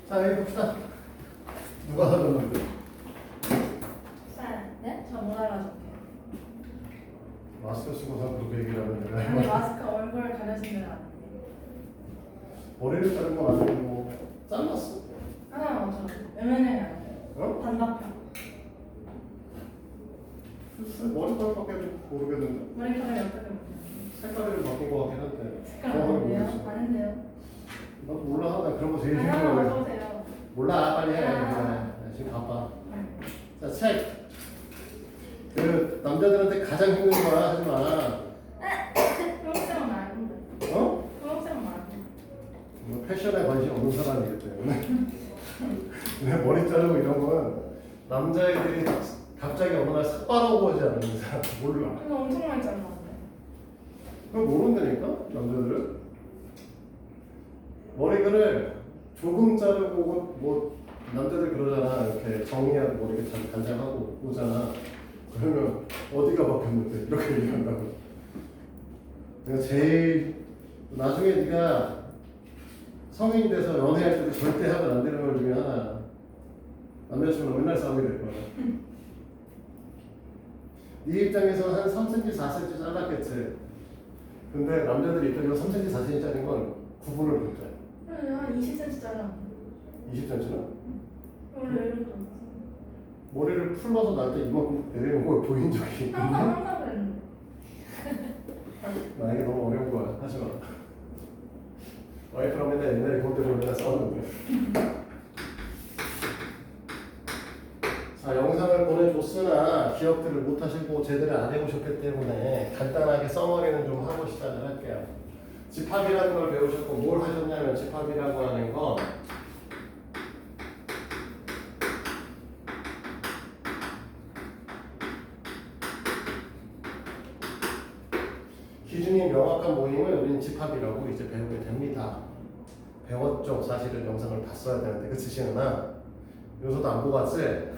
자, 여기 봅시다. 누가 하셨는데? 쌤, 네? 저 못 알아줄게요. 마스크 쓰고서 그렇게 얘기를 하면 내가 할 아니 말. 마스크 얼굴 가려지면 안 돼. 머리를 자른 건 아니고 뭐 잘랐어? 하나 맞춰. 외면이 안 돼. 어? 반대편. 글쎄 머리카락밖에 모르겠는데 머리카락이 어떻게 보면. 색깔을 바꾼 것 같긴 한데 색깔 정확하게 아닌데요? 모르겠어. 아닌데요? 나도 몰라. 나 그런 거 제일 하나 싫어해. 맞춰보세요. 몰라 빨리 해. 아. 그래. 지금 바빠. 자, 책. 그 남자들한테 가장 힘든 거야 하지 마. 초록색은 말고. 어? 초록색은 말고. 뭐 패션에 관심 없는 사람이기 때문에. 근데 머리 자르고 이런 건 남자애들이 갑자기 어느 날 싹 빨아오지 않는 이상 몰라. 근데 엄청 많이 잘랐는데. 그걸 모른다니까 남자들은. 머리를 조금 자르고 뭐 남자들 그러잖아. 이렇게 정리하고 머리 이렇게 단장하고 오잖아. 그러면 어디가 바뀌었는데 이렇게 얘기한다고. 내가 제일 나중에 네가 성인이 돼서 연애할 때도 절대 하면 안 되는 걸 중에 하나야. 남자친구랑 맨날 싸우게 될 거야. 네 입장에서 한 3cm, 4cm 잘랐겠지. 근데 남자들 입장에서 3cm, 4cm 짜린 건 구분을 못해. 한 20cm 잘랐는데. 20cm나? 원래 이렇게 머리를 풀러서 나한테 이만큼 내리는 걸 보인 적이 있나? 항상 그랬는데. 나 이게 너무 어려운 거야. 하지 마. 와이프랑 맨날 옛날에 그것 때문에 맨날 싸웠는데. 자, 영상을 보내줬으나 기억들을 못 하시고 제대로 안 해보셨기 때문에 간단하게 써머리는 좀 하고 시작을 할게요. 집합이라는 걸 배우셨고 뭘 하셨냐면 집합이라고 하는 건 기준이 명확한 모임을 우리는 집합이라고 이제 배우게 됩니다. 배웠죠. 사실은 영상을 봤어야 되는데 그치 시은아? 요서도 안 보고 왔지?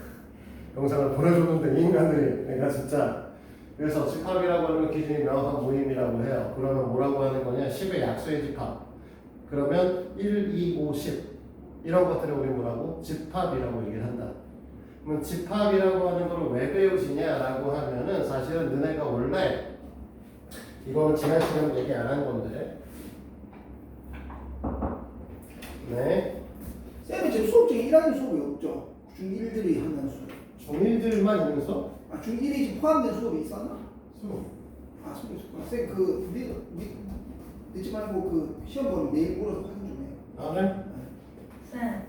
영상을 보내줬는데 이 인간들이 내가 진짜. 그래서 집합이라고 하는 기준이 명확한 모임이라고 해요. 그러면 뭐라고 하는 거냐? 10의 약수의 집합. 그러면 1, 2, 5, 10 이런 것들을 우리 뭐라고? 집합이라고 얘기를 한다. 그러면 집합이라고 하는 걸 왜 배우시냐라고 하면은 사실은 너네가 원래 이거는 지난 시간에 얘기 안 한 건데. 네. 쌤이 지금 수업 중에 1하는 수업이 없죠? 중1들이 하는 수업. 중1들만 있는 수업? 아, 중1이 지금 포함된 수업이 있었나? 수업. 아, 수업이 있었구나. 쌤, 늦지 말고 그 시험 보면 내일 물어서 확인 좀 해요. 아, 그래? 쌤,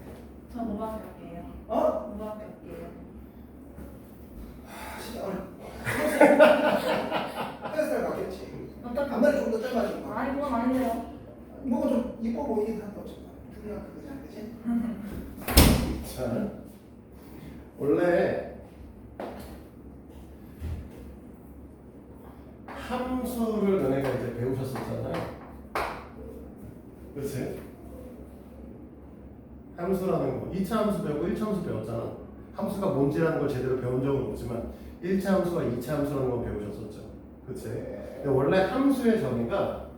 저 뭐밖에 할게요. 어? 뭐밖에 할게요. 진짜 오늘. 헬스타일 바뀌었지. 어떻게? 앞머리 좀 더 짧아지고. 아니 그건 아닌데요. 뭐가 좀 이뻐 보이긴 한다, 어쨌든. 중요한 그거잖아, 그치? 자, 원래 함수를 너네가 이제 배우셨었잖아요. 그렇지? 함수라는 거 2차 함수 배우고 1차 함수 배웠잖아. 함수가 뭔지라는 걸 제대로 배운 적은 없지만 1차 함수와 2차 함수라는 건 배우셨었죠. 그렇지? 근데 원래 함수의 정의가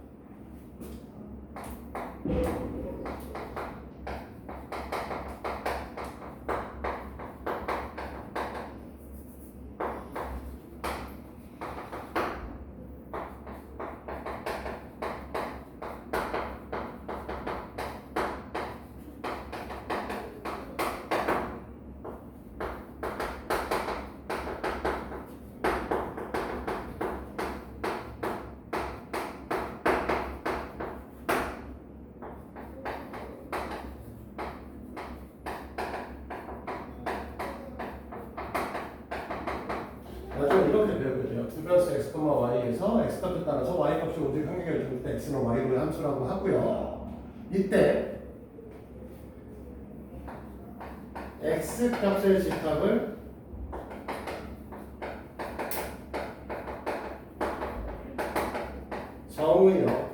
나중에 이렇게 배우게 돼요. 2 플러스 x, y에서 x 값에 따라서 y 값이 오직 평균을 줄 때 x는 y로의 함수라고 하고요. 이때 x 값의 집합을 정의요.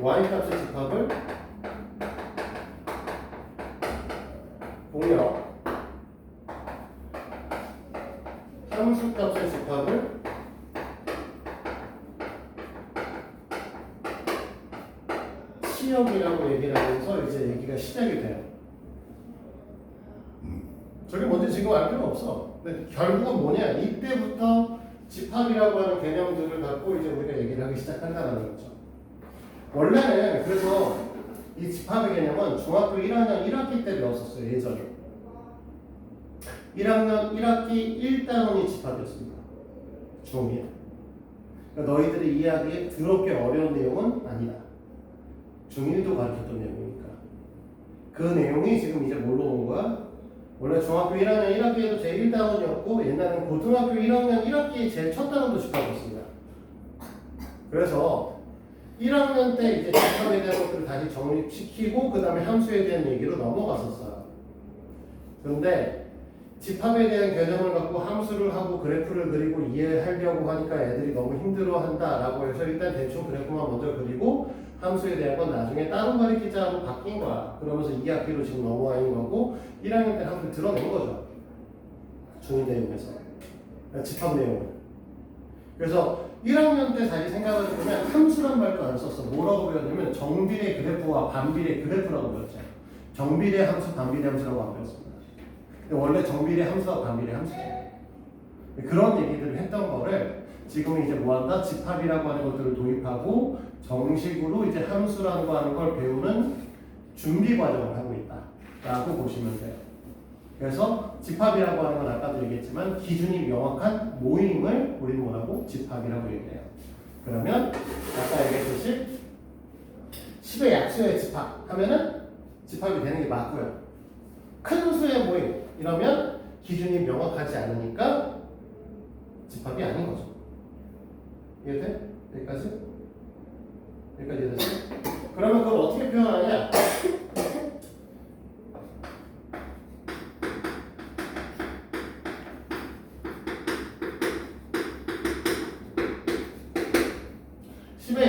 y 값의 집합을 공역. 함수 값의 집합을 합치형이라고 얘기를 하면서 이제 얘기가 시작이 돼요. 저게 뭔지 지금 알 필요 없어. 근데 결국은 뭐냐? 이때부터 집합이라고 하는 개념들을 갖고 이제 우리가 얘기를 하기 시작한다는 거죠. 원래는 그래서 이 집합의 개념은 중학교 1학년 1학기 때 배웠었어요. 예전에 1학년 1학기 1단원이 집합이었습니다. 중2. 그러니까 너희들이 이해하기에 더럽게 어려운 내용은 아니다. 중1도 가르쳤던 내용이니까. 그 내용이 지금 이제 뭘로 온 거야? 원래 중학교 1학년 1학기에도 제1단원이었고 옛날에는 고등학교 1학년 1학기에 제일 첫 단원도 집합이었습니다. 그래서 1학년 때 이제 집합에 대한 것들을 다시 정립시키고 그 다음에 함수에 대한 얘기로 넘어갔었어요. 그런데 집합에 대한 개념을 갖고 함수를 하고 그래프를 그리고 이해하려고 하니까 애들이 너무 힘들어한다라고 해서 일단 대충 그래프만 먼저 그리고 함수에 대한 건 나중에 따로 가리키자고 바뀐 거야. 그러면서 2학기로 지금 넘어와 있는 거고 1학년 때 함수를 드러낸 거죠. 중2 내용에서. 집합 내용을. 그래서 1학년 때 다시 생각을 해보면 함수란 말도 안 썼어. 뭐라고 배웠냐면 정비례 그래프와 반비례 그래프라고 배웠죠. 정비례 함수, 반비례 함수라고 안 배웠습니다. 근데 원래 정비례 함수와 반비례 함수죠. 그런 얘기들을 했던 거를 지금 이제 뭐한다? 집합이라고 하는 것들을 도입하고 정식으로 이제 함수라는 거 하는 걸 배우는 준비 과정을 하고 있다라고 보시면 돼요. 그래서 집합이라고 하는 건 아까도 얘기했지만 기준이 명확한 모임을 우리는 뭐라고? 집합이라고 얘기해요. 그러면 아까 얘기했듯이 10의 약수의 집합 하면은 집합이 되는 게 맞고요. 큰 수의 모임 이러면 기준이 명확하지 않으니까 집합이 아닌 거죠. 이해돼? 여기까지? 여기까지 이해됐어? 그러면 그걸 어떻게 표현하냐?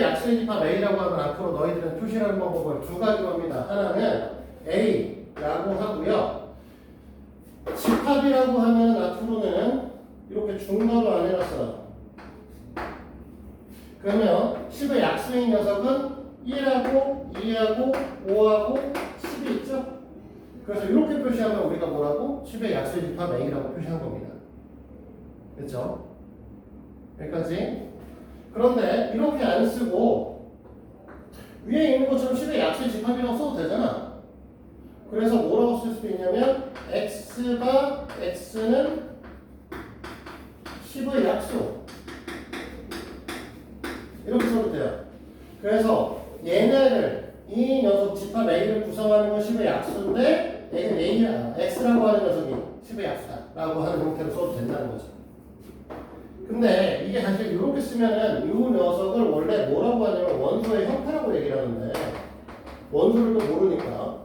약수의 집합 A라고 하면 앞으로 너희들은 표시하는 방법을 두 가지로 합니다. 하나는 A라고 하고요. 집합이라고 하면 앞으로는 이렇게 중괄호 안 해놨어. 그러면 10의 약수인 녀석은 1하고 2하고 5하고 10이 있죠? 그래서 이렇게 표시하면 우리가 뭐라고? 10의 약수의 집합 A라고 표시한 겁니다. 됐죠? 여기까지. 그런데 이렇게 안 쓰고 위에 있는 것처럼 10의 약수의 집합이라고 써도 되잖아. 그래서 뭐라고 쓸 수도 있냐면 x가 x는 10의 약수 이렇게 써도 돼요. 그래서 얘네를 이 녀석 집합 A를 구성하는 건 10의 약수인데 얘는 A야 x라고 하는 녀석이 10의 약수다 라고 하는 형태로 써도 된다는 거죠. 근데 이게 사실 이렇게 쓰면은 이 녀석을 원래 뭐라고 하냐면 원소의 형태라고 얘기를 하는데 원소를 또 모르니까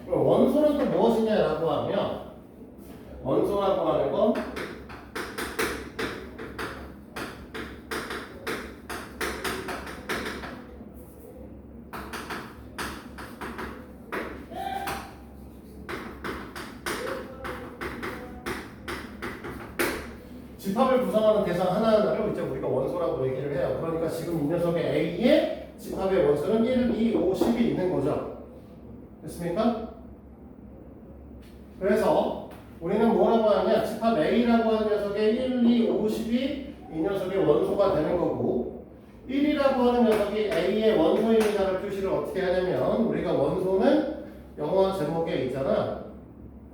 원소는 또 무엇이냐라고 하면 원소라고 하는 건 집합을 구성하는 대상 하나하나를 이제 우리가 원소라고 얘기를 해요. 그러니까 지금 이 녀석의 A의 집합의 원소는 1, 2, 5, 10이 있는 거죠. 됐습니까? 그래서 우리는 뭐라고 하냐? 집합 A라고 하는 녀석의 1, 2, 5, 10이 이 녀석의 원소가 되는 거고 1이라고 하는 녀석이 A의 원소입니다를 표시를 어떻게 하냐면 우리가 원소는 영어 제목에 있잖아.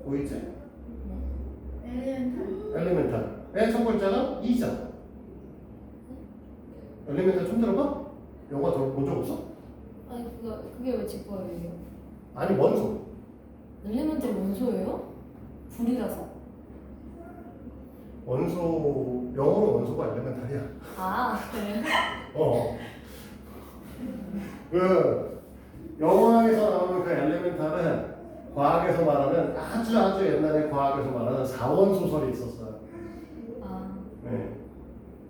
뭐 있지? 엘리멘탈. 맨 첫 글자가 2잖아. 엘리멘탈 좀 들어봐? 영어 본 적 없어? 아니 그게 왜 집합이에요? 아니 원소. 엘리멘탈 원소예요? 불이라서? 원소 영어로 원소가 엘리멘탈이야. 아 그래요? 그 영어에서 나오는 그 엘리멘탈은 과학에서 말하는 아주 옛날에 과학에서 말하는 사원 소설이 있었어요. 아 네.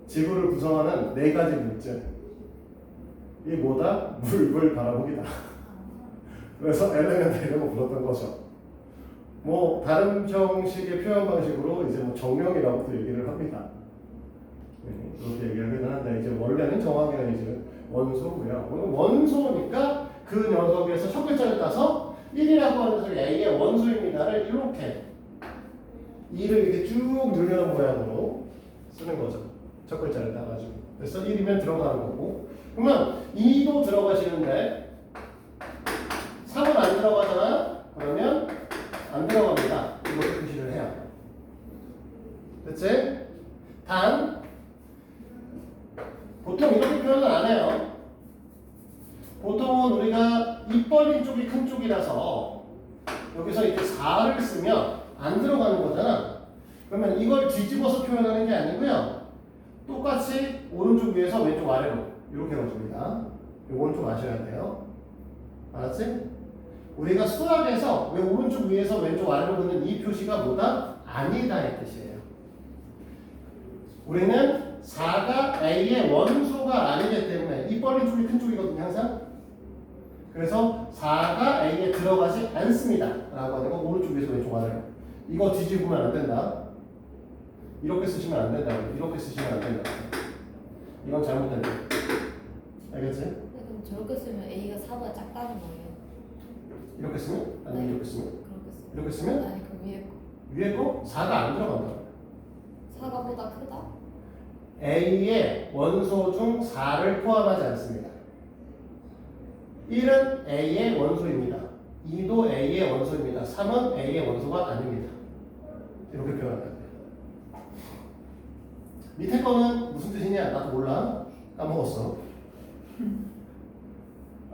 지구를 구성하는 4가지 물질. 이 뭐다? 물, 바라보기다. 그래서 엘레멘탈이라고 불렀던 거죠. 뭐 다른 형식의 표현 방식으로 이제 뭐 정령이라고도 얘기를 합니다. 그렇게 얘기하긴 하는데 이제 원래는 정확히는 이제 원소고요. 원소니까 그 녀석에서 첫 글자를 따서 1이라고 하는 것을 A의 원소입니다를 이렇게 2를 이렇게 쭉 늘려놓은 모양으로 쓰는 거죠. 첫 글자를 따가지고. 그래서 1이면 들어가는 거고. 그러면 2도 들어가시는데 3은 안 들어가잖아? 그러면 안 들어갑니다. 이것도 표시를 해요. 됐지? 단 보통 이렇게 표현을 안 해요. 보통은 우리가 입 벌린 쪽이 큰 쪽이라서 여기서 이렇게 4를 쓰면 안 들어가는 거잖아. 그러면 이걸 뒤집어서 표현하는 게 아니고요. 똑같이 오른쪽 위에서 왼쪽 아래로 이렇게 넣어줍니다. 이건 좀 아셔야 돼요. 알았지? 우리가 수학에서 왜 오른쪽 위에서 왼쪽 아래로 긋는 이 표시가 뭐다? 아니다의 뜻이에요. 우리는 4가 A의 원소가 아니기 때문에 입 벌린 쪽이 큰 쪽이거든요, 항상. 그래서 4가 A에 들어가지 않습니다. 라고 하는 거 오른쪽 위에서 왼쪽 아래로. 이거 뒤집으면 안 된다. 이렇게 쓰시면 안 된다. 이렇게 쓰시면 안 된다. 이건 잘못된 거. 알겠지? 그럼 저렇게 쓰면 A가 4보다 작다는 거예요. 이렇게 쓰면? 아니면 이렇게 쓰면? 그렇게 쓰면. 이렇게 쓰면? 아니 그 위에 거. 위에 거 4가 안 들어간다. 4가 보다 크다? A의 원소 중 4를 포함하지 않습니다. 1은 A의 원소입니다. 2도 A의 원소입니다. 3은 A의 원소가 아닙니다. 이렇게 표현합니다. 밑에 거는 무슨 뜻이냐? 나도 몰라. 까먹었어.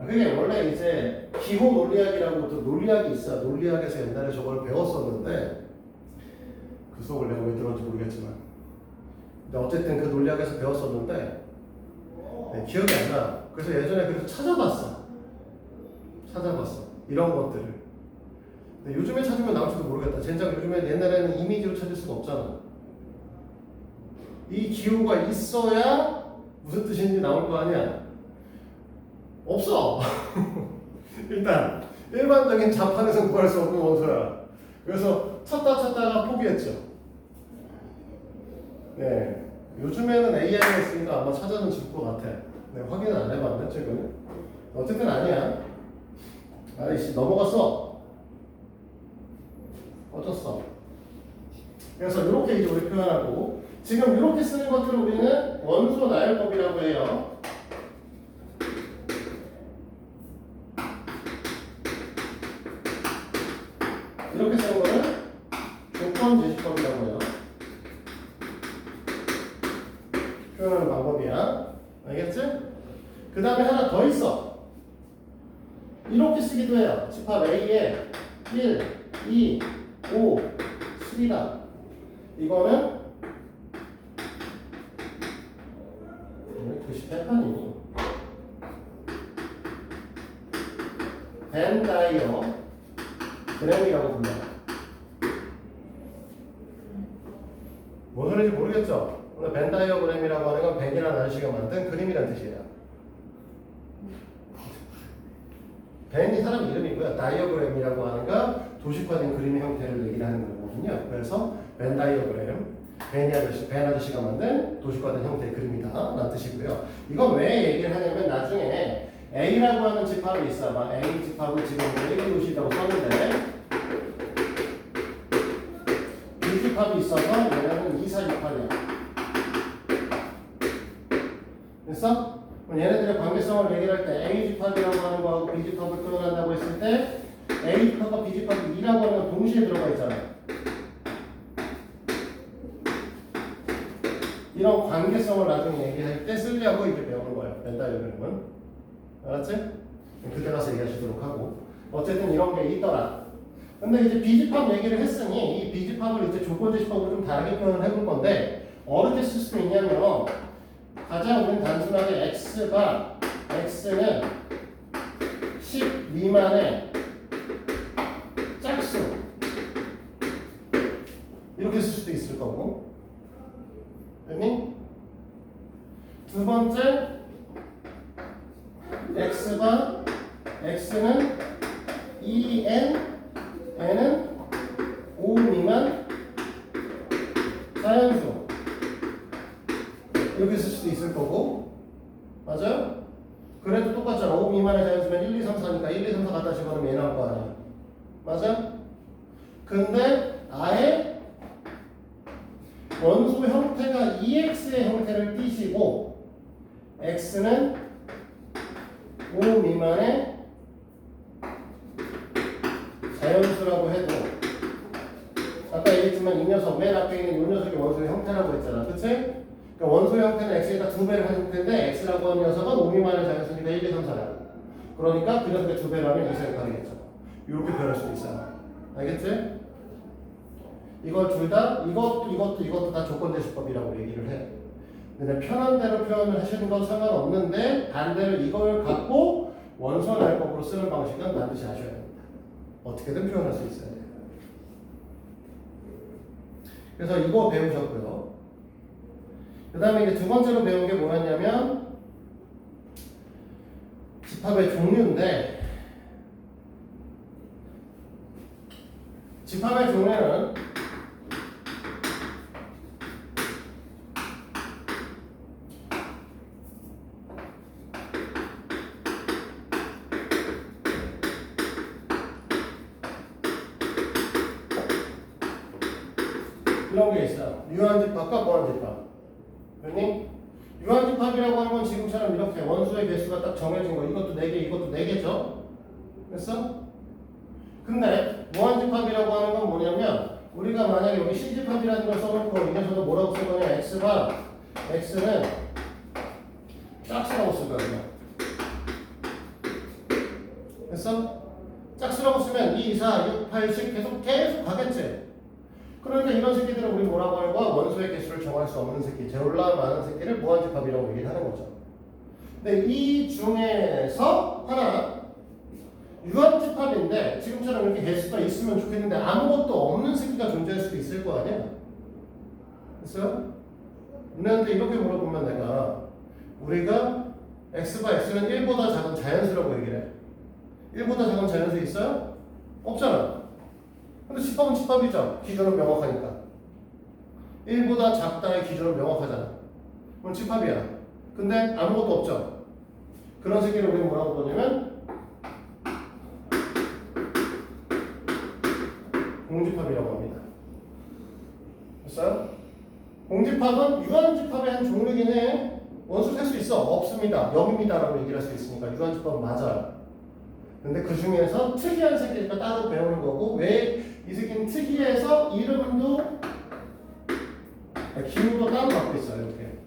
그게 원래 이제 기호 논리학이라고 또 논리학이 있어. 논리학에서 옛날에 저걸 배웠었는데 그 수업을 내가 왜 들었는지 모르겠지만 근데 어쨌든 그 논리학에서 배웠었는데 기억이 안 나. 그래서 예전에 그래서 찾아봤어. 이런 것들을. 근데 요즘에 찾으면 나올지도 모르겠다. 젠장 요즘에 옛날에는 이미지로 찾을 수가 없잖아. 이 기호가 있어야 무슨 뜻인지 나올 거 아니야. 없어. 일단 일반적인 자판에서 구할 수 없는 원소야. 그래서 찾다가 포기했죠. 네, 요즘에는 AI가 있으니까 아마 찾아는 줄 것 같아. 네, 확인은 안 해봤네 최근에. 어쨌든 아니야. 아이씨 넘어갔어. 어쩌어. 그래서 이렇게 이제 우리 표현하고 지금 이렇게 쓰는 것들을 우리는 원소 나열법이라고 해요. 이렇게 쓰는 거는 조건 제시법이라고 해요. 표현하는 방법이야. 알겠지? 그 다음에 하나 더 있어. 이렇게 쓰기도 해요. 집합 A에 1, 2, 5, 10이다. 이거는 글씨 패턴이 벤 다이어 그램이라고 불러요. 뭔 소리인지 모르겠죠? 오늘 벤 다이어그램이라고 하는 건 벤이라는 아저씨가 만든 그림이라는 뜻이에요. 벤이 사람 이름이고요. 다이어그램이라고 하는 건 도식화된 그림의 형태를 얘기하는 거거든요. 그래서 벤 다이어그램, 벤 아저씨가 만든 도식화된 형태의 그림이다 라는 뜻이고요. 이건 왜 얘기를 하냐면 나중에 A라고 하는 집합이 있어. 막 A 집합을 지금 A 도시라고 썼는데 B 집합이 있어서 얘네는 2, 4, 6판이야. 됐어? 그럼 얘네들의 관계성을 얘기할 때 A 집합이라고 하는 거하고 B 집합을 표현한다고 했을 때 A 집합과 B 집합이 2라고 하는 건 동시에 들어가 있잖아. 이런 관계성을 나중에 얘기할 때 쓰려고 이렇게 배우는 거예요. 벤다이어그램은. 알았지? 그때 가서 얘기하시도록 하고. 어쨌든 이런 게 있더라. 근데 이제 B집합 얘기를 했으니 이 B집합을 이제 조건제시법으로 좀 다르게 표현을 해볼 건데 어떻게 쓸 수 있냐면 가장 우리는 단순하게 X는 10 미만의 짝수 이렇게 쓸 수도 있을 거고. 됐니? 두 번째 X는 EN N은 5 미만 자연수 거고 맞아요? 그래도 똑같잖아. 5 미만의 자연수면 1, 2, 3, 4니까 1, 2, 3, 4 갖다 집어넣으면 얘 나올 거 아니야. 맞아? 근데 아예 원소 형태가 EX의 형태를 띄시고 X는 5 미만의 자연수라고 해도 아까 얘기했지만 이 녀석 맨 앞에 있는 이 녀석이 원소의 형태라고 했잖아. 그치? 그러니까 원소의 형태는 X에다 2배를 한 형태인데 X라고 하는 녀석은 5 미만의 자연수니까 1, 2, 3, 4야. 그러니까 그 녀석의 2배로 하면 2세 곱하기겠죠. 이렇게 표현할 수도 있어요. 알겠지? 이걸 둘 다 이것도 다 조건대시법이라고 얘기를 해. 근데 편한 대로 표현을 하시는 건 상관없는데 반대로 이걸 갖고 원소 날법으로 쓰는 방식은 반드시 아셔야 됩니다. 어떻게든 표현할 수 있어야 돼요. 그래서 이거 배우셨고요. 그 다음에 이제 두 번째로 배운 게 뭐였냐면 집합의 종류인데 집합의 종류는 이런 게 있어요. 유한집합과 무한집합. 그러니 유한집합이라고 하는 건 지금처럼 이렇게 원소의 개수가 딱 정해진 거. 이것도 4개, 이것도 4개죠. 됐어? 근데 무한집합이라고 하는 건 뭐냐면 우리가 만약에 여기 C집합이라는 걸 써놓고 여기서도 뭐라고 쓸 거냐. X는 짝수라고 쓸 거야. 그냥. 됐어? 짝수라고 쓰면 2, 4, 6, 8, 10 계속 가겠지. 그러니까 이런 새끼들은 우리 뭐라고 할까? 원소의 개수를 정할 수 없는 새끼, 제올라 많은 새끼를 무한집합이라고 얘기를 하는 거죠. 근데 이 중에서 하나 유한집합인데 지금처럼 이렇게 개수가 있으면 좋겠는데 아무것도 없는 새끼가 존재할 수도 있을 거 아니야? 됐어요? 우리한테 이렇게 물어보면 내가 우리가 x가 x는 1보다 작은 자연수라고 얘기를 해. 1보다 작은 자연수 있어요? 없잖아. 근데 집합은 집합이죠. 기준은 명확하니까. 1보다 작다의 기준은 명확하잖아. 그럼 집합이야. 근데 아무것도 없죠. 그런 새끼를 우리 뭐라고 부르냐면 공집합이라고 합니다. 됐어요? 공집합은 유한집합의 한 종류긴 해. 원수 셀 수 있어? 없습니다. 0입니다라고 얘기를 할 수 있으니까 유한집합은 맞아요. 근데 그 중에서 특이한 새끼니까 따로 배우는 거고 왜 이 새끼는 특이해서 이름도 기호도 따로 갖고 있어요. 이렇게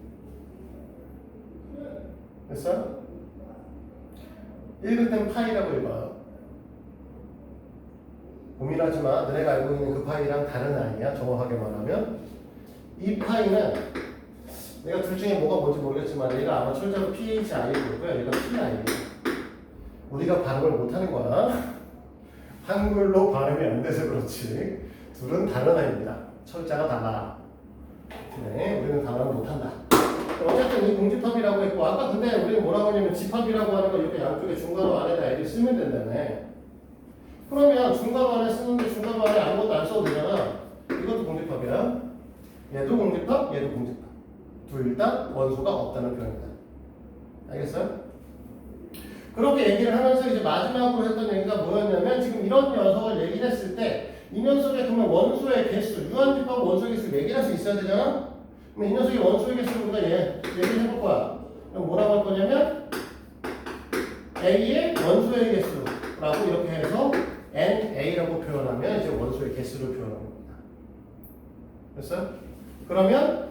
됐어요? 읽을 땐 파이라고 읽어요. 고민하지 마. 너네가 알고 있는 그 파이랑 다른 아이야. 정확하게 말하면 이 파이는 내가 둘 중에 뭐가 뭔지 모르겠지만 얘가 아마 철자로 PHI일 거고요. 얘가 PI예요. 우리가 발음을 못하는 거야. 한글로 발음이 안 돼서 그렇지. 둘은 다른 아이입니다. 철자가 달라. 네, 우리는 단어를 못한다. 어쨌든 이 공집합이라고 했고 아까 근데 우리는 뭐라고 하냐면 집합이라고 하는 거 이렇게 양쪽에 중괄호 안에다 애들 쓰면 된다며. 그러면 중괄호 안에 쓰는데 중괄호 안에 아무것도 안 써도 되잖아. 이것도 공집합이야. 얘도 공집합, 얘도 공집합. 둘 다 원소가 없다는 표현이다. 알겠어요? 그렇게 얘기를 하면서 이제 마지막으로 했던 얘기가 뭐였냐면 지금 이런 녀석을 얘기를 했을 때 이 녀석의 그러면 원소의 개수, 유한집합 원소의 개수를 얘기를 할 수 있어야 되잖아? 그럼 이 녀석의 원소의 개수를 우리가 얘기를 해볼 거야. 그럼 뭐라고 할 거냐면 A의 원소의 개수라고 이렇게 해서 NA라고 표현하면 이제 원소의 개수를 표현하는 겁니다. 됐어요? 그러면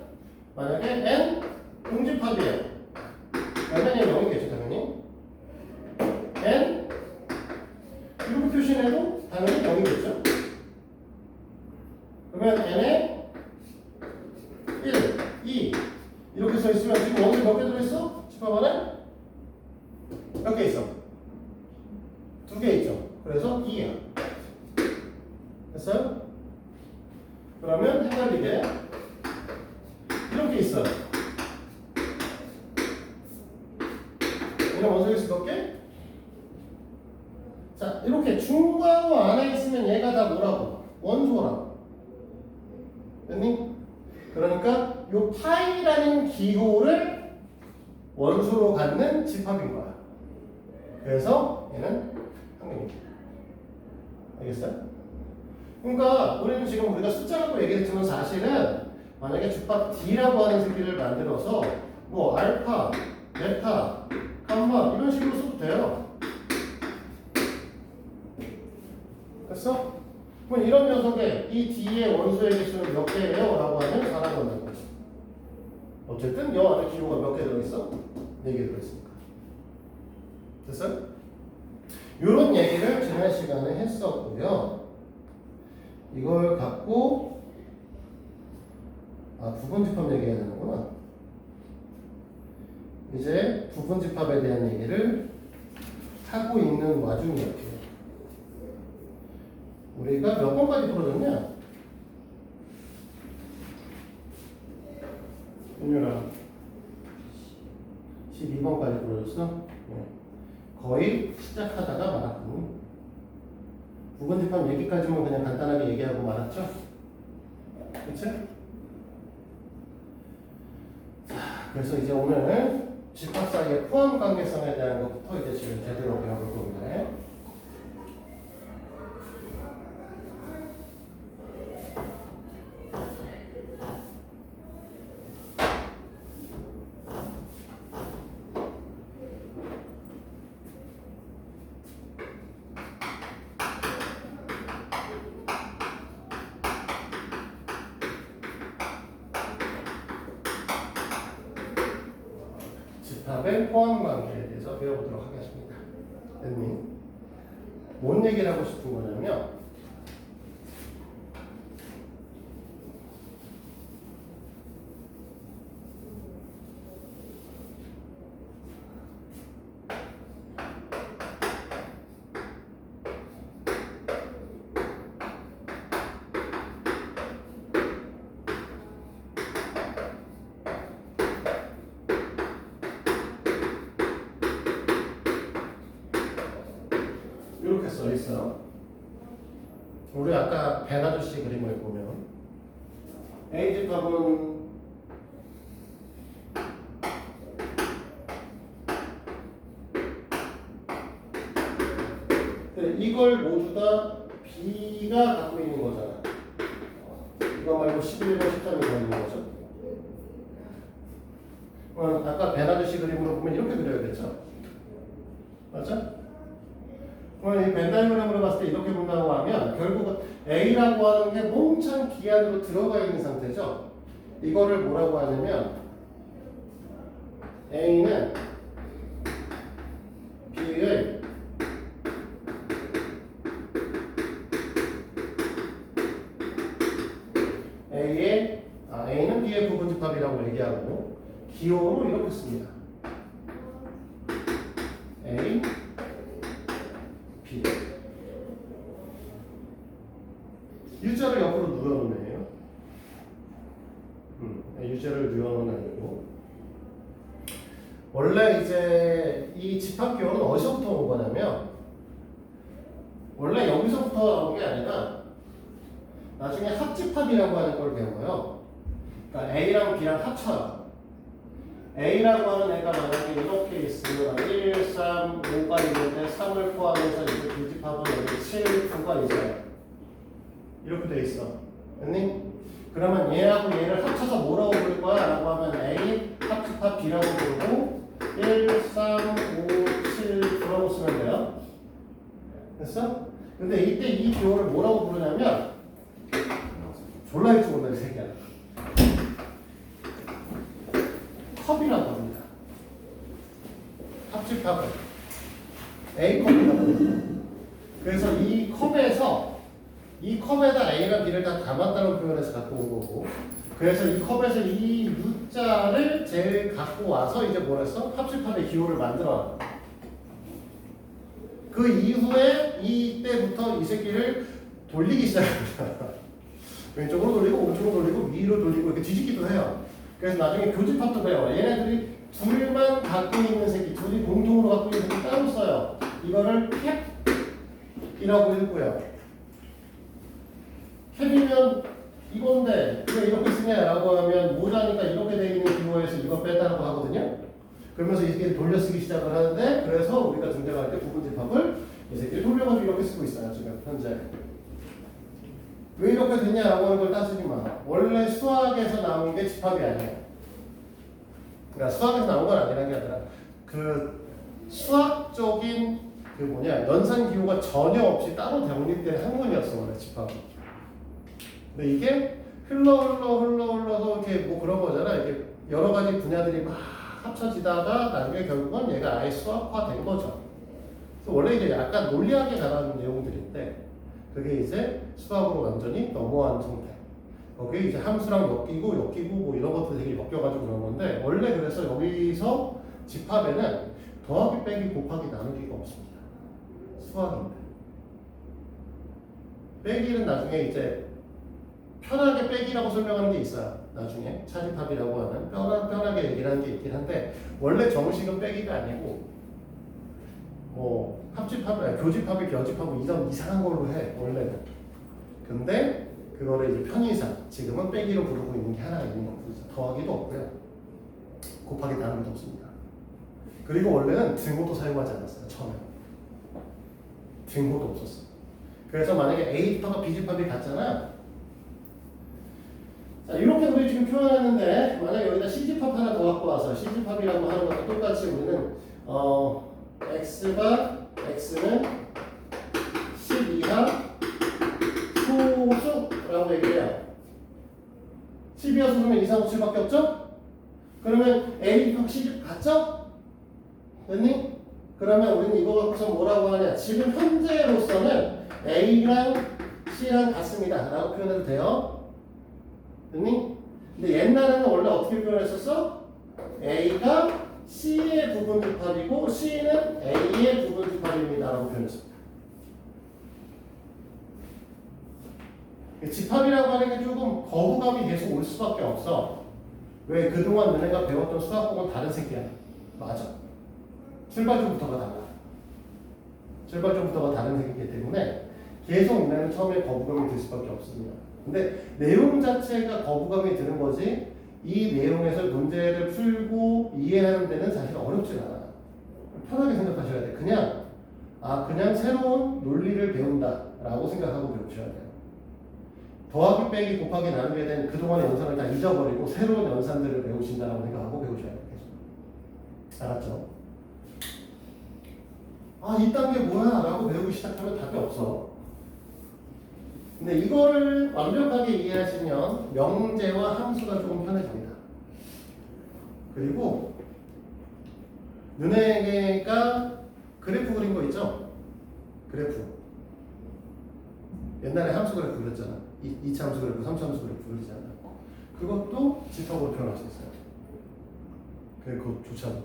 만약에 N 공집합이에요. N이 0이겠죠 당연히. N 이렇게 표시해도 당연히 0이겠죠. 그러면 N에 1, 2 이렇게 써 있으면 지금 원소 몇 개 들어있어? 집합 안에? 몇 개 있어? 2개 있죠. 그래서 2야. 됐어요? 그러면 헷갈리게 이렇게 있어요. 얘는 원소 개수 몇 개? 자, 이렇게 중괄호 안에 있으면 얘가 다 뭐라고? 원소라고. 됐니? 그러니까 요 파이라는 기호를 원소로 갖는 집합인 거야. 그래서 얘는 항등이야. 알겠어요? 그러니까 우리는 지금 우리가 숫자라고 얘기했지만 사실은 만약에 집합 D라고 하는 새끼를 만들어서 뭐 알파, 베타, 감마 이런 식으로 써도 돼요. 됐어? 그럼 이런 녀석의 이 D의 원소의 개수는 몇 개예요? 라고 하면 4라고 한다는 거지. 어쨌든 여 안에 기호가 몇 개 들어있어? 4개 들어있으니까. 됐어요? 이런 얘기를 지난 시간에 했었고요. 이걸 갖고 부분집합 얘기해야 되는구나. 이제 부분집합에 대한 얘기를 하고 있는 와중이었죠. 우리가 몇 번까지 풀어줬냐? 윤유라 12번까지 풀어줬어? 네. 거의 시작하다가 말았군. 부분집합 얘기까지만 그냥 간단하게 얘기하고 말았죠? 그치? 자, 그래서 이제 오늘 집합 사이의 포함 관계성에 대한 것부터 이제 지금 제대로 배워볼 겁니다. 집합의 포함 관계에 대해서 배워보도록 하겠습니다. 선생님, 뭔 얘기를 하고 싶은 거냐면 이렇게 써 있어요. 우리 아까 벤 아저씨 그림을 보면 A 집합은 이걸 모두 다 B가 갖고 있는 거잖아. 이거 말고 11번 13이 더 있는 거죠. 아까 벤 아저씨 그림으로 보면 이렇게 그려야겠죠. 맞죠? 이 벤 다이어그램으로 봤을 때 이렇게 본다고 하면 결국 A라고 하는 게 몽창 B 안으로 들어가 있는 상태죠. 이거를 뭐라고 하냐면 A는 B의 A는 B의 부분집합이라고 얘기하고 기호로 이렇게 씁니다. A, B. U자를 옆으로 누워놓은 애예요. U자를 누워놓은 아니고 원래 이제 이 집합기호는 어디서부터 온 거냐면 원래 여기서부터 나온 게 아니라 나중에 합집합이라고 하는 걸 배워요. 그러니까 A랑 B랑 합쳐요. A라고 하는 애가 만약에 이렇게 있으면 1, 3, 5가 있는데 3을 포함해서 이제 그 집합은 여기 7, 9가 있어요. 이렇게 돼 있어. 됐니? 그러면 얘하고 얘를 합쳐서 뭐라고 부를 거야? 라고 하면 A 합집합 B라고 부르고 1, 3, 5, 7, 9라고 쓰면 돼요. 됐어? 근데 이때 이 기호를 뭐라고 부르냐면 졸라 일찍 온다 이 새끼야. 컵이라고 합니다. 합집합을 A컵이라고 합니다. 그래서 이 컵에서 이 컵에다 A랑 B를 다 담았다는 표현에서 갖고 온 거고 그래서 이 컵에서 이 U자를 제일 갖고 와서 이제 뭐랬어? 합집합의 기호를 만들어. 그 이후에 이때부터 이 새끼를 돌리기 시작합니다. 왼쪽으로 돌리고 오른쪽으로 돌리고 위로 돌리고 이렇게 뒤집기도 해요. 그래서 나중에 교집합도 배워. 얘네들이 둘만 갖고 있는 새끼, 둘이 공통으로 갖고 있는 새끼 따로 써요. 이거를 캡이라고 읽고요. 캡이면 이건데 왜 이렇게 쓰냐라고 하면 모자니까 이렇게 돼 있는 기호에서 이거 뺐다고 하거든요. 그러면서 이 새끼를 돌려쓰기 시작을 하는데 그래서 우리가 등장할 때 부분집합을 이 새끼를 돌려가지고 이렇게 쓰고 있어요 지금 현재. 왜 이렇게 됐냐라고 하는 걸 따지지 마. 원래 수학에서 나온 게 집합이 아니에요. 그러니까 수학에서 나온 건 아니라는 게 아니라 그 수학적인 그 뭐냐 연산 기호가 전혀 없이 따로 독립된 학문이었어 원래 집합은. 근데 이게 흘러서 이렇게 뭐 그런 거잖아. 이렇게 여러 가지 분야들이 막 합쳐지다가 나중에 결국은 얘가 아예 수학화된 거죠. 그래서 원래 이제 약간 논리학에 관한 내용들인데 그게 이제 수학으로 완전히 넘어간 상태. 거기에 이제 함수랑 엮이고 뭐 이런 것도 되게 엮여가지고 그런 건데 원래 그래서 여기서 집합에는 더하기 빼기 곱하기 나누기가 없습니다. 수학인데. 빼기는 나중에 이제 편하게 빼기라고 설명하는 게 있어요. 나중에 차집합이라고 하는 편하게 얘기를 하는 게 있긴 한데 원래 정식은 빼기가 아니고 뭐 합집합, 교집합이 겨집합을 이런 이상한 걸로 해 원래는. 근데 그거를 이제 편의상 지금은 빼기로 부르고 있는 게 하나 있는 거고 더하기도 없고요. 곱하기 나누기도 없습니다. 그리고 원래는 등호도 사용하지 않았어요. 처음에 등호도 없었어. 그래서 만약에 A집합과 B집합이 같잖아. 자, 이렇게 우리 지금 표현했는데 만약에 여기다 C집합 하나 더 갖고 와서 C집합이라고 하는 것도 똑같이 우리는 X는 10 이하 소수라고 얘기해요. 10 이하 소수면 2, 3, 5, 7밖에 없죠? 그러면 A집합 C집합 같죠? 됐니? 그러면 우리는 이거 갖고서 뭐라고 하냐? 지금 현재로서는 A랑 C랑 같습니다 라고 표현해도 돼요. 됐니? 근데 옛날에는 원래 어떻게 표현했었어? A가 C의 부분집합이고 C는 A의 부분집합입니다 라고 표현했습니다. 집합이라고 하는 게 조금 거부감이 계속 올 수밖에 없어. 왜? 그동안 너네가 배웠던 수학과는 다른 새끼야. 맞아. 출발점부터가 달라. 출발점부터가 다른 새끼이기 때문에 계속 너네는 처음에 거부감이 들 수밖에 없습니다. 근데 내용 자체가 거부감이 드는 거지 이 내용에서 문제를 풀고 이해하는 데는 사실 어렵진 않아. 편하게 생각하셔야 돼. 그냥 새로운 논리를 배운다라고 생각하고 배우셔야 돼요. 더하기 빼기 곱하기 나누게 된 그동안의 연산을 다 잊어버리고 새로운 연산들을 배우신다라고 생각하고 배우셔야 돼요. 알았죠? 이 단계 뭐야? 라고 배우기 시작하면 답이 없어. 근데 이거를 완벽하게 이해하시면 명제와 함수가 조금 편해집니다. 그리고 너네가 그래프 그린 거 있죠? 그래프. 옛날에 함수 그래프 그렸잖아. 2차 함수 그래프, 3차 함수 그래프 그리잖아. 그것도 집합으로 표현할 수 있어요. 그조차도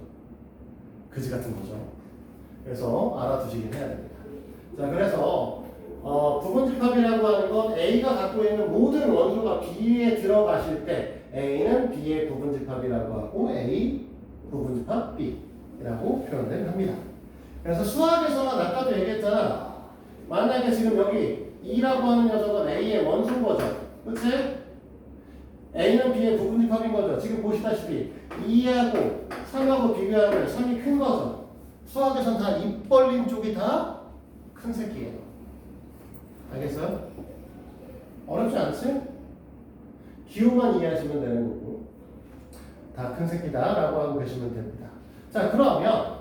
그지 같은 거죠. 그래서 알아두시긴 해야 됩니다. 자, 그래서 부분집합이라고 하는 건 A가 갖고 있는 모든 원소가 B에 들어가실 때 A는 B의 부분집합이라고 하고 A 부분집합 B라고 표현을 합니다. 그래서 수학에서는 아까도 얘기했잖아. 만약에 지금 여기 2라고 하는 녀석은 A의 원소인 거죠. 그치? A는 B의 부분집합인 거죠. 지금 보시다시피 2하고 3하고 비교하면 3이 큰 거죠. 수학에서는 다 입 벌린 쪽이 다 큰 새끼예요. 알겠어요? 어렵지 않지? 기호만 이해하시면 되는 거고 다 큰 새끼다 라고 하고 계시면 됩니다. 자, 그러면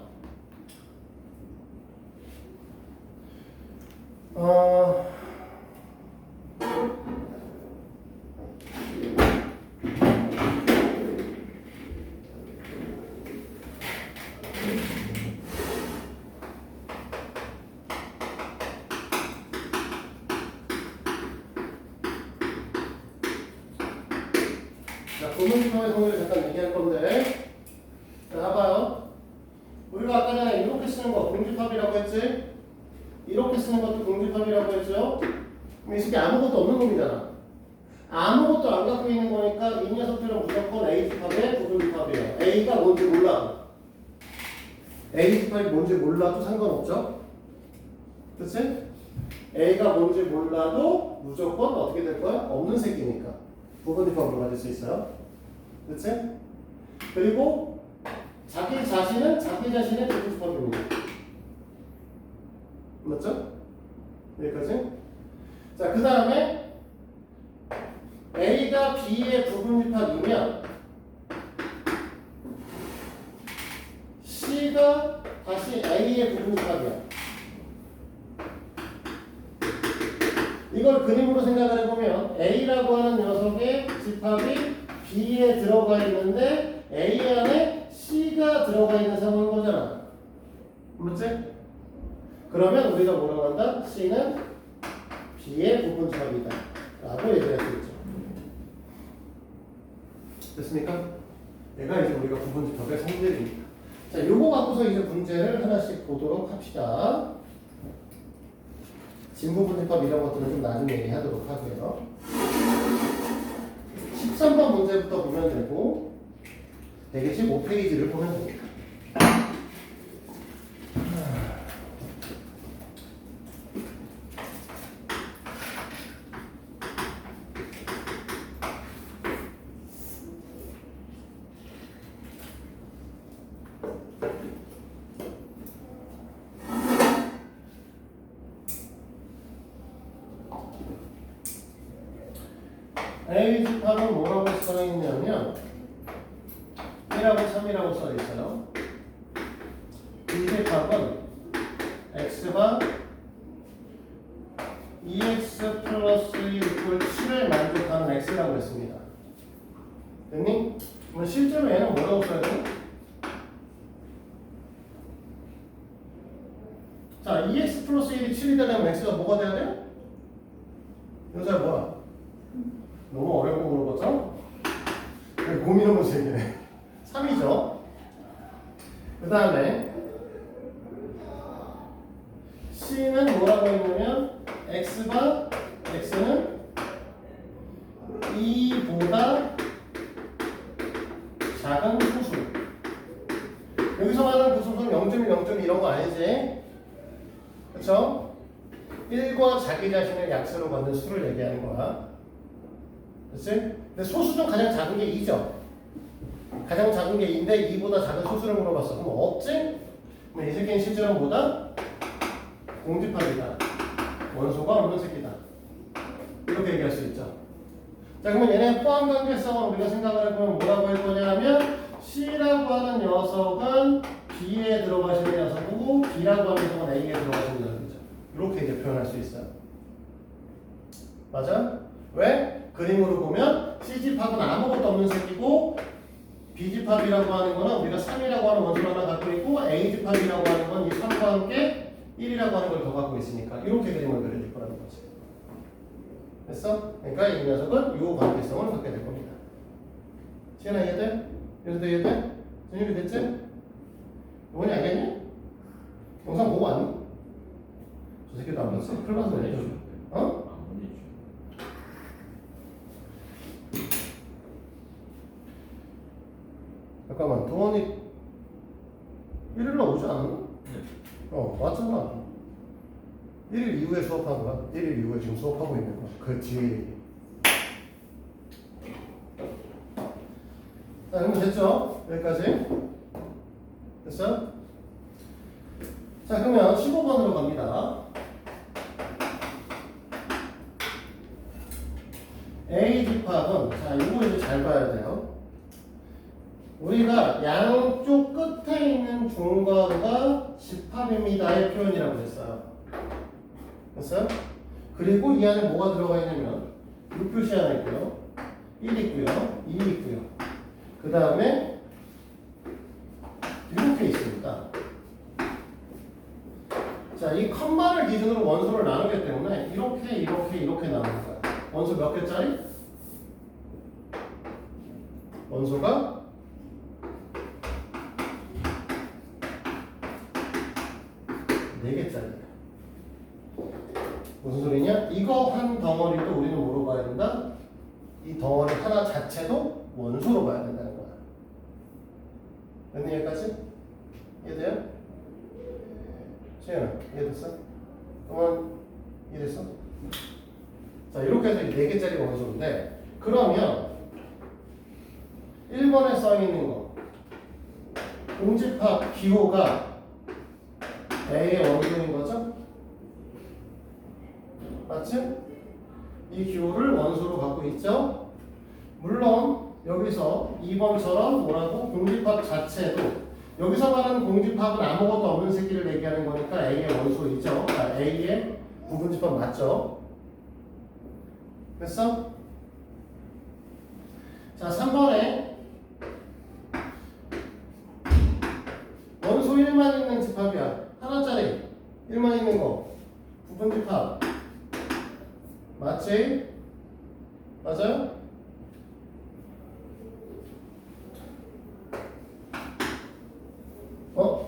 부분집합의 성질을 잠깐 얘기할 건데, 자, 봐봐요. 우리가 아까 전에 이렇게 쓰는 거 공집합이라고 했지? 이렇게 쓰는 것도 공집합이라고 했죠? 그럼 이 새끼 아무것도 없는 놈이잖아. 아무것도 안 갖고 있는 거니까 이 녀석들은 무조건 A집합의 부분집합이에요. A가 뭔지 몰라도. A집합이 뭔지 몰라도 상관없죠? 그치? A가 뭔지 몰라도 무조건 어떻게 될 거야? 없는 새끼니까. 부분집합으로 가질 수 있어요. 그치? 그리고 자기 자신은 자기 자신의 부분집합입니다. 맞죠? 여기까지. 자, 그 다음에 A가 B의 부분집합이면 C가 다시 A의 부분집합이야. 이걸 그림으로 생각을 해보면 A라고 하는 녀석의 집합이 B에 들어가 있는데 A 안에 C가 들어가 있는 상황인 거잖아. 맞지? 그러면 우리가 뭐라고 한다? C는 B의 부분집합이다 라고 얘기할 수 있죠. 됐습니까? 얘가 이제 우리가 부분집합의 성질입니다. 자, 요거 갖고서 이제 문제를 하나씩 보도록 합시다. 진부분집합 이런 것들은 좀 나중에 얘기하도록 하고요. 13번 문제부터 보면 되고 125페이지를 보면 됩니다. A 집합은 뭐라고 써 있냐면 1하고 3이라고 써 있어요. B 집합은 x가 2x 플러스 1 7을 만족하는 x라고 했습니다. 됐니? 그럼 실제로 얘는 뭐라고 써야 돼? 자, 2x 플러스 1이 7이 되려면 x가 뭐가 돼야 돼? 여기서 뭐야? 너무 어려운 거 물어봤죠? 고민한 것이 얘기네. 3이죠. 그 다음에 C는 뭐라고 했냐면 X는 2보다 작은 소수. 여기서 말하는 그 소수는 0.1, 0.2 이런 거 아니지? 그쵸? 1과 자기 자신을 약수로 받는 수를 얘기하는 거야. 그치? 근데 소수 중 가장 작은 게 2죠. 가장 작은 게 2인데 2보다 작은 소수를 물어봤어. 그럼 없지? 그럼 이 새끼는 실제로 뭐다? 공집합이다. 원소가 없는 새끼다. 이렇게 얘기할 수 있죠. 자, 그러면 얘네 포함 관계성을 우리가 생각을 해보면 뭐라고 할 거냐면 C라고 하는 녀석은 B에 들어가시는 녀석이고 B라고 하는 녀석은 A에 들어가시는 녀석이죠. 이렇게 이제 표현할 수 있어요. 맞아? 왜? 그림으로 보면 C집합은 아무것도 없는 새끼고 B집합이라고 하는 거는 우리가 3이라고 하는 원소를 하나 갖고 있고 A집합이라고 하는 건 이 3과 함께 1이라고 하는 걸 더 갖고 있으니까 이렇게 그림을 그려줄 거라는 거지. 됐어? 그러니까 이 녀석은 이 관계성을 갖게 될 겁니다. 지현아 이해돼? 여기서도 이해돼? 준혁이 됐지? 이번이 알겠니? 영상 보고 왔니? 저 새끼도 안 봤어? 풀 봤어? 어? 잠깐만, 동원이 1일로 오지 않았나? 왔잖아. 1일 이후에 수업한 거야. 1일 이후에 지금 수업하고 있는 거야. 그 뒤에 얘기. 자, 그러면 됐죠? 여기까지. 됐어? 자, 그러면 15번으로 갑니다. A 집합은, 자, 이거 이제 잘 봐야 돼요. 우리가 양쪽 끝에 있는 중괄호가 집합입니다의 표현이라고 했어요. 됐어요? 그리고 이 안에 뭐가 들어가 있냐면 6 표시 하나 있고요. 1 있고요. 2 있고요. 그 다음에 이렇게 있습니다. 자, 이 컴마를 기준으로 원소를 나누기 때문에 이렇게 나누는 거야. 원소 몇 개짜리? 원소가 4개짜리야. 무슨 소리냐? 이거 한 덩어리도 우리는 뭐로 봐야 된다? 이 덩어리 하나 자체도 원소로 봐야 된다는 거야. 됐니 여기까지? 이해돼요? 시현아 이해됐어? 동원 이해됐어? 자, 이렇게 해서 4개짜리 원소인데 그러면 1번에 써있는 거 공집합 기호가 A의 원소인 거죠? 맞지? 이 기호를 원소로 갖고 있죠? 물론 여기서 2번처럼 뭐라고? 공집합 자체도 여기서 말하는 공집합은 아무것도 없는 새끼를 얘기하는 거니까 A의 원소이죠? A의 부분집합 맞죠? 됐어? 자, 3번에 원소 1만 있는 집합이야. 하나짜리 1만 있는 거 부분집합 맞지? 맞아요?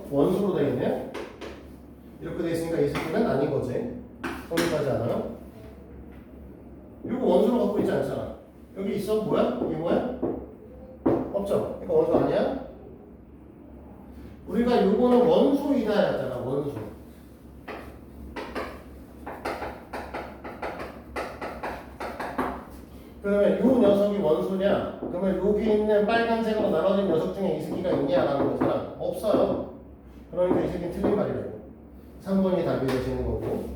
원소로 되어 있네요? 이렇게 되어 있으니까 이 새끼는 아닌 거지. 성립하지 않아요? 이거 원소로 갖고 있지 않잖아. 여기 있어? 뭐야? 이게 뭐야? 없죠? 이거 원소 아니야? 우리가 요거는 원소이다 했잖아. 원소. 그러면 요 녀석이 원소냐? 그러면 여기 있는 빨간색으로 나눠진 녀석 중에 이 새끼가 있냐? 라는 거잖아. 없어요. 그러니까 이 새끼는 틀린 말이라고. 3번이 답이 되시는 거고.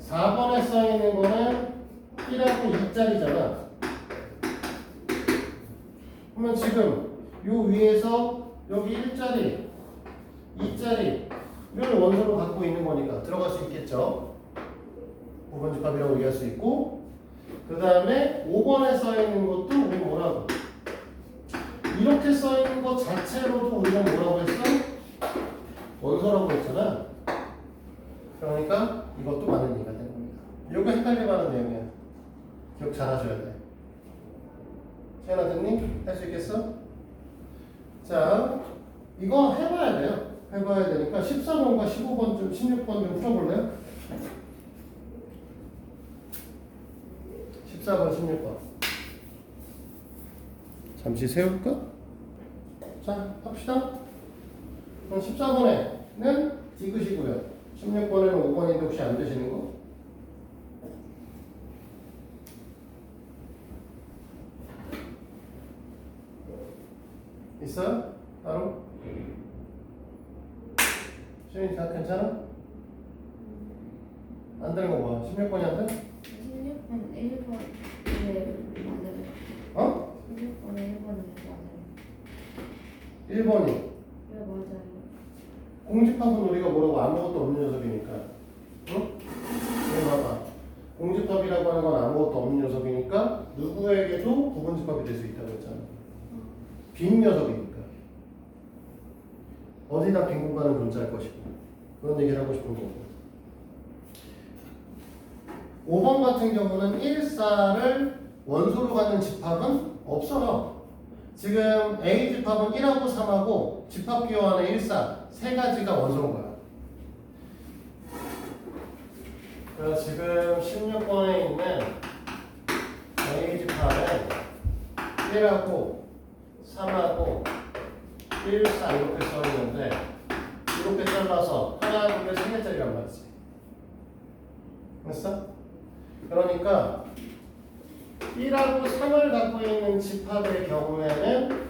4번에 써있는 거는 1하고 2짜리잖아. 그러면 지금 요 위에서 여기 1짜리, 2짜리를 원소로 갖고 있는 거니까 들어갈 수 있겠죠. 5번 집합이라고 얘기할 수 있고, 그 다음에 5번에 써있는 것도 우리 뭐라고? 이렇게 써있는 것 자체로도 우리가 뭐라고 했어? 원소라고 했잖아. 그러니까 이것도 맞는 얘기가 되는 겁니다. 이거 헷갈리고 하는 내용이야. 기억 잘 하셔야 돼. 시연아 듣니? 할 수 있겠어? 자, 이거 해봐야 돼요. 해봐야 되니까 14번과 15번 좀, 16번 좀 풀어볼래요? 14번, 16번. 잠시 세울까? 자, 합시다. 그럼 14번에는 디귿이고요. 16번에는 5번인데 혹시 안 되시는 거? 있어요? 따로? 시윤이 다 괜찮아? 안 되는 거 봐. 16번이 안 돼? 16번 1번 네 맞아요. 어? 16번에 1번이 맞아요. 1번이. 네 맞아요. 공집합은 우리가 뭐라고 아무것도 없는 녀석이니까. 응? 이거 봐봐. 공집합이라고 하는 건 아무것도 없는 녀석이니까 누구에게도 부분집합이 될 수 있다고 했잖아. 빈 녀석이니까. 어디다 빈 공간을 존재할 것이고. 그런 얘기를 하고 싶은 거고. 5번 같은 경우는 1,4를 원소로 갖는 집합은 없어요. 지금 A 집합은 1하고 3하고 집합 기호 안에 1,4 세 가지가 원소인 거야. 그래서 지금 16번에 있는 A 집합은 1하고 3하고 1, 4 이렇게 써있는데 이렇게 잘라서 하나, 둘, 셋, 세 개짜리란 말이지. 됐어? 그러니까 1하고 3을 갖고 있는 집합의 경우에는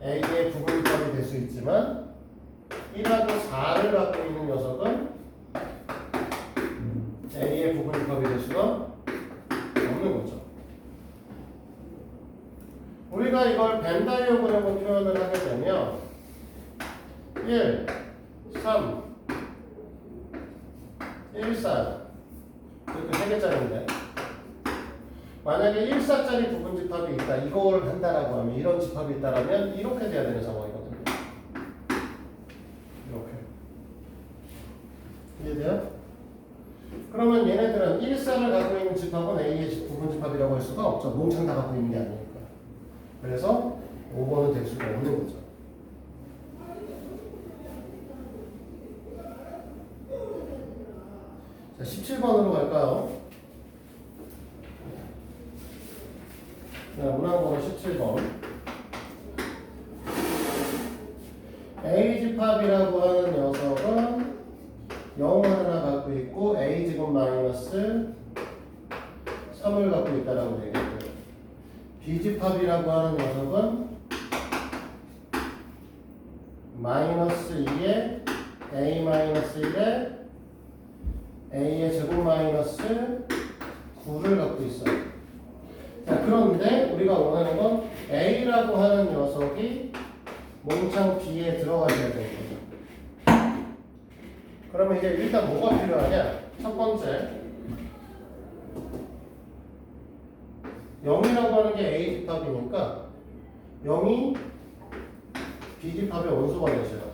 A의 부분집합이 될 수 있지만 1하고 4를 갖고 있는 녀석은 A의 부분집합이 될 수가 없는 거죠. 우리가 이걸 벤 다이어그램으로 표현을 하게 되면 1, 3, 1, 4 이렇게 세 개짜리인데 만약에 1,4짜리 부분집합이 있다 이걸 한다라고 하면 이런 집합이 있다라면 이렇게 돼야 되는 상황이거든요. 이렇게 이해돼요? 그러면 얘네들은 1,4를 갖고 있는 집합은 A의 부분집합이라고 할 수가 없죠. 몽창 다 갖고 있는 게 아니니까. 그래서 5번은 될 수가 없는 거죠. 자, 17번으로 갈까요? 네, 문항번호 17번. A 집합이라고 하는 녀석은 0을 하나 갖고 있고 A 제곱 마이너스 3을 갖고 있다라고 얘기했고요. B 집합이라고 하는 녀석은 마이너스 2에 a 마이너스 1에 a의 제곱 마이너스 9를 갖고 있어요. 자, 그런데 우리가 원하는 건 a라고 하는 녀석이 몽창 b에 들어가셔야 되는 거죠. 그러면 이제 일단 뭐가 필요하냐? 첫 번째, 0이라고 하는 게 a 집합이니까 0이 b 집합의 원소가 되셔야 돼요.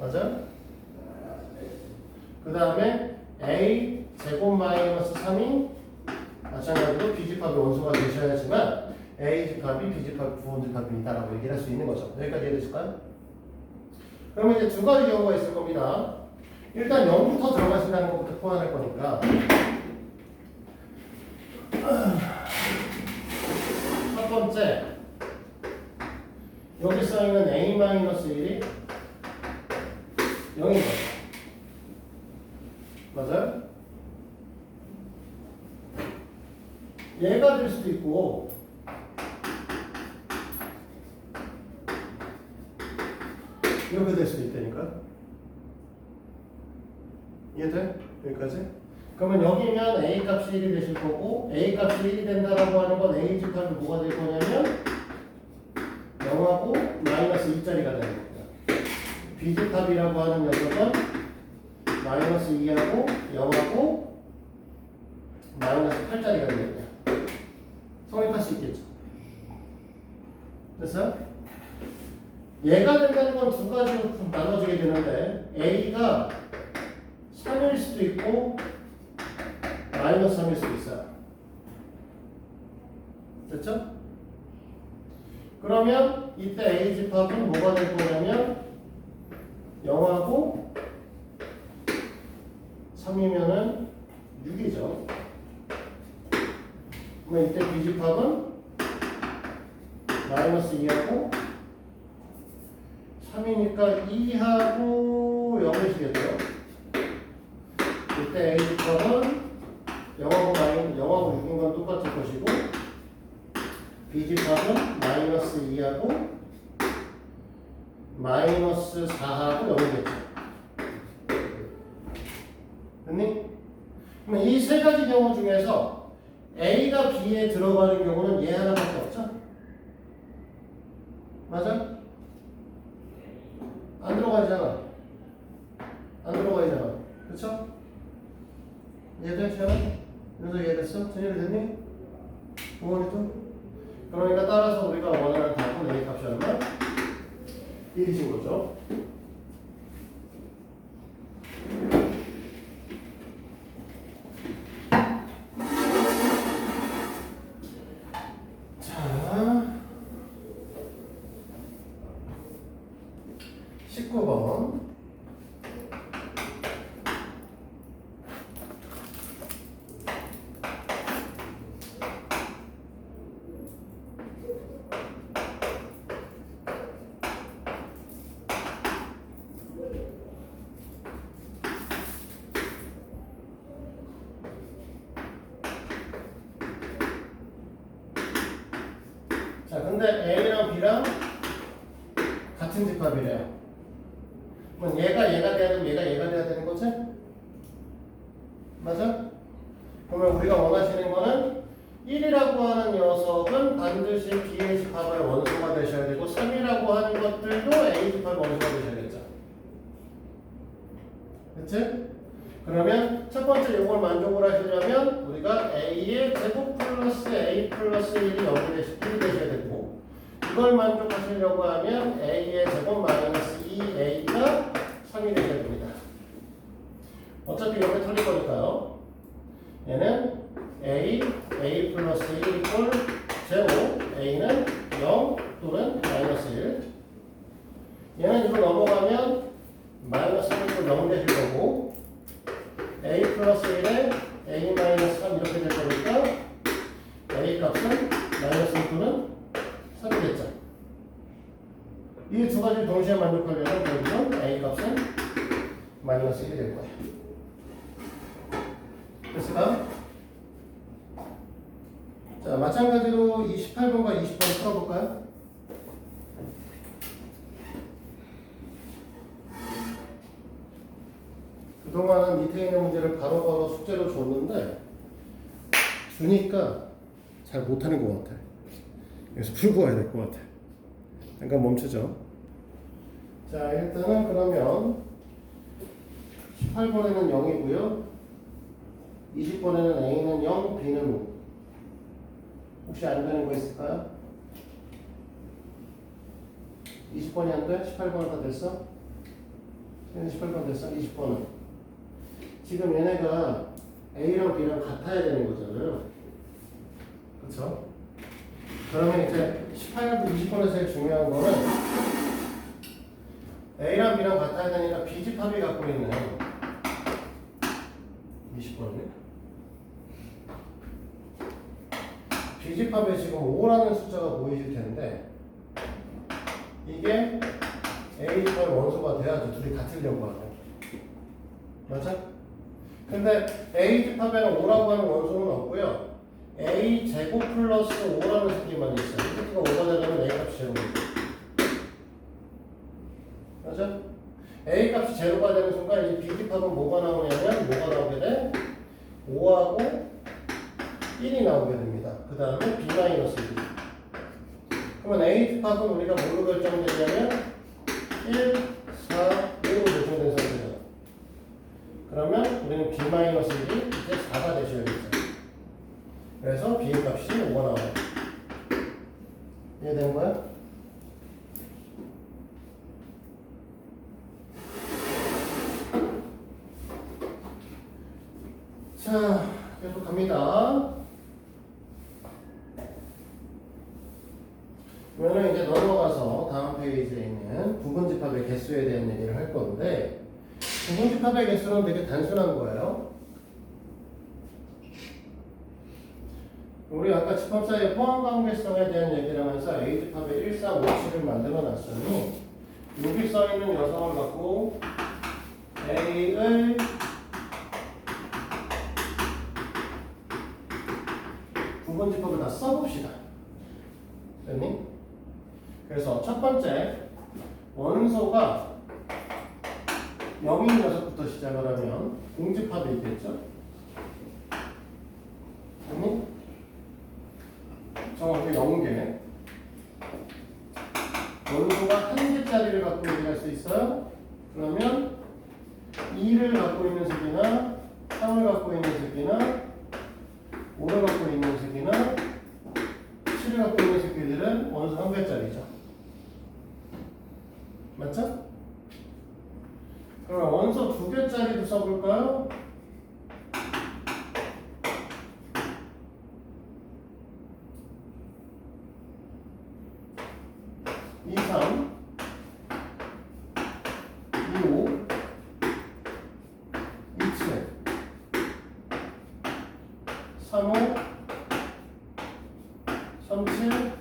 맞아? 그 다음에 a 제곱 마이너스 3이 마찬가지로 b 집합의 원소가 되셔야지만 a 집합이 b 집합 부분 집합이 있다라고 얘기를 할 수 있는 거죠. 여기까지 이해되실까요? 그러면 이제 두 가지 경우가 있을 겁니다. 일단 0부터 들어가신다는 것부터 포함할 거니까 첫 번째, 여기 써있는 a-1이 0인 거죠. 맞아요? 얘가 될 수도 있고 이렇게 될 수도 있다니까. 이해돼? 여기까지? 그러면 여기면 a 값이 1이 되실 거고 a 값이 1이 된다라고 하는 건 a 집합이 뭐가 될 거냐면 0하고 마이너스 2짜리가 되는 겁니다. b 집합이라고 하는 녀석은 마이너스 2하고 0하고 마이너스 8짜리가 되겠네요. 성립할 수 있겠죠. 됐어요? 얘가 된다는 건 두 가지로 나눠지게 되는데 a가 3일 수도 있고 마이너스 3일 수도 있어요. 됐죠? 그러면 이때 a 집합은 뭐가 될 거냐면 0하고 3이면은 6이죠. 그러면 이때 b 집합은 마이너스 2하고 3이니까 2하고 0이시겠죠. 이때 a 집합은 0하고 6인 건 똑같을 것이고 b 집합은 마이너스 2하고 마이너스 4하고 0이겠죠. 됐니? 그럼 이 세 가지 경우 중에서 a가 b에 들어가는 경우는 얘 하나밖에 없죠? 맞아? 안 들어가잖아. 안 들어가잖아. 그쵸? 이해돼? 시원하? 그래서 이해됐어? 정리가 됐니? 부모님도? 그러니까 따라서 우리가 원하는 답은 A 값이 얼마? 1이신 거죠. 자, 19번. 자, 근데 A랑 B랑 같은 집합이래요. 그럼 얘가 돼야 되면 얘가 돼야 되는 거지? 맞아? 그러면 우리가 원하시는 거는 1이라고 하는 녀석은 반드시 B의 집합의 원소가 되셔야 되고 3이라고 하는 것들도 A 집합의 원소가 되셔야겠죠. 그치? 그러면 첫 번째 요걸 만족을 하시려면 우리가 A의 제곱 플러스 A 플러스 1이 1이 되셔야 되고 이걸 만족하시려고 하면 A의 제곱 마이너스 2A가 3이 되셔야 됩니다. 어차피 이렇게 털릴 거니까요. 얘는 A 플러스 1 이꼴 제로 A는 0 또는 마이너스 1 얘는 이거 넘어가면 마이너스 1 이꼴 0 되실 거고 A 플러스 1에 A 마이너스 3 이렇게 될 거니까 A 값은 마이너스 2는 3이겠죠. 이 두 가지를 동시에 만족하려면 결국은 A 값은 마이너스 1이 될 거예요. 됐을까? 자, 마찬가지로 28번과 20번 풀어볼까요? 그동안은 밑에 있는 문제를 바로바로 숙제로 줬는데 주니까 잘 못하는 것 같아. 그래서 풀고 와야 될 것 같아. 잠깐 멈추죠. 자, 일단은 그러면 18번에는 0이고요. 20번에는 A는 0, B는 5. 혹시 안 되는 거 있을까요? 20번이 안 돼? 18번은 다 됐어? 18번 됐어? 20번은? 지금 얘네가 A랑 B랑 같아야 되는 거잖아요. 그쵸? 그러면 이제 18, 20번에서 제일 중요한 거는 A랑 B랑 같아야 되니까 B집합이 갖고 있는 20번이네. B집합에 지금 5라는 숫자가 보이실 텐데 이게 A집합의 원소가 돼야죠. 둘이 같으려고 하면. 맞아? 근데 A집합에는 5라고 하는 원소는 없고요. A 제곱 플러스 5라는 새끼만 있어요. 이 새끼가 5가 되려면 A 값이 제곱이죠. 맞아? A 값이 제로가 되는 순간 이제 B집합은 뭐가 나오냐면 뭐가 나오게 돼? 5하고 1이 나오게 됩니다. 그 다음에 B-1. 그러면 A집합은 우리가 뭘로 결정되냐면 1, 4, 5로 결정된 상태잖아. 그러면 우리는 B-1이 이제 4가 되셔야겠죠. 그래서 B의 값이 5가 나와요. 이해되는 거야? 자, 계속 갑니다. 그러면 이제 넘어가서 다음 페이지에 있는 부분집합의 개수에 대한 얘기를 할 건데 부분집합의 개수는 되게 단순한 거예요. 우리 아까 집합 사이의 포함관계성에 대한 얘기를 하면서 A집합의 1, 4, 5, 7을 만들어 놨으니 여기 써있는 녀석을 갖고 A의 부분집합을 다 써봅시다. 됐니? 그래서 첫 번째 원소가 0인 녀석부터 시작을 하면 공집합이 있겠죠? 됐니? 정확히 0개 원소가 한 개짜리를 갖고 얘기할 수 있어요? 그러면 2를 갖고 있는 색이나 3을 갖고 있는 색이나 5를 갖고 있는 색이나 7을 갖고 있는 새끼들은 원소 한 개짜리죠. 맞죠? 그럼 원소 두 개짜리도 써볼까요? 이 3, 2, 5, 2, 7, 3, 5, 3, 7,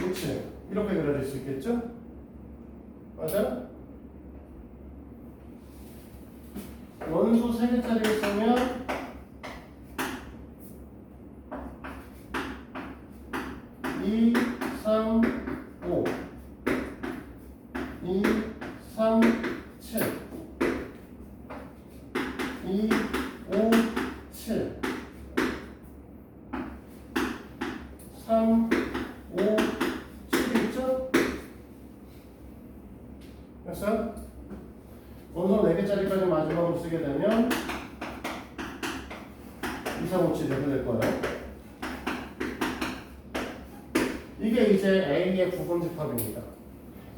5, 7 이렇게 그려질 수 있겠죠? 맞아요? 원소 3개짜리를 쓰면 2, 3, 5 2, 3, 7 2, 5, 7 3, 5, 7 있죠? 됐어요? 원소 4개짜리까지 마지막으로 쓰게 되면 2, 3, 5, 7 이렇게 될 거예요. 이게 이제 A의 부분집합입니다.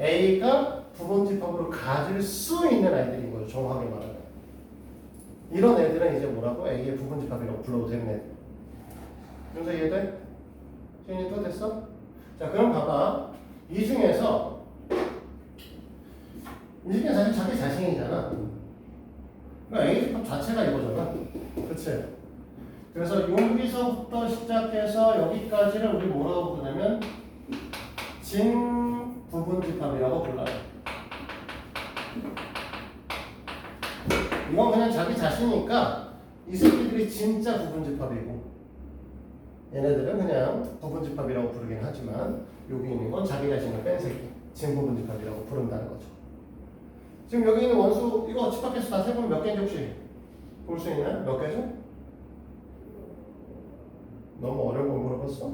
A가 부분집합으로 가질 수 있는 아이들인 거죠. 정확하게 말하면. 이런 애들은 이제 뭐라고? A의 부분집합이라고 불러도 되는 애들. 그래서 이해돼? 시인이 또 됐어? 자, 그럼 봐봐. 이 중에서 사실 자기 자신이잖아. 그러니까 A집합 자체가 이거잖아. 그치? 그래서 여기서부터 시작해서 여기까지를 우리 뭐라고 부르냐면 진부분집합이라고 불러요. 이건 그냥 자기 자신이니까 이 새끼들이 진짜 부분집합이고 얘네들은 그냥 부분집합이라고 부르긴 하지만 여기 있는 건 자기 자신을 뺀 새끼 진부분집합이라고 부른다는 거죠. 지금 여기 있는 원수 이거 집합계수 다 세보면 몇 개인지 혹시 볼 수 있나요? 몇 개죠? 너무 어려운 거 물어봤어?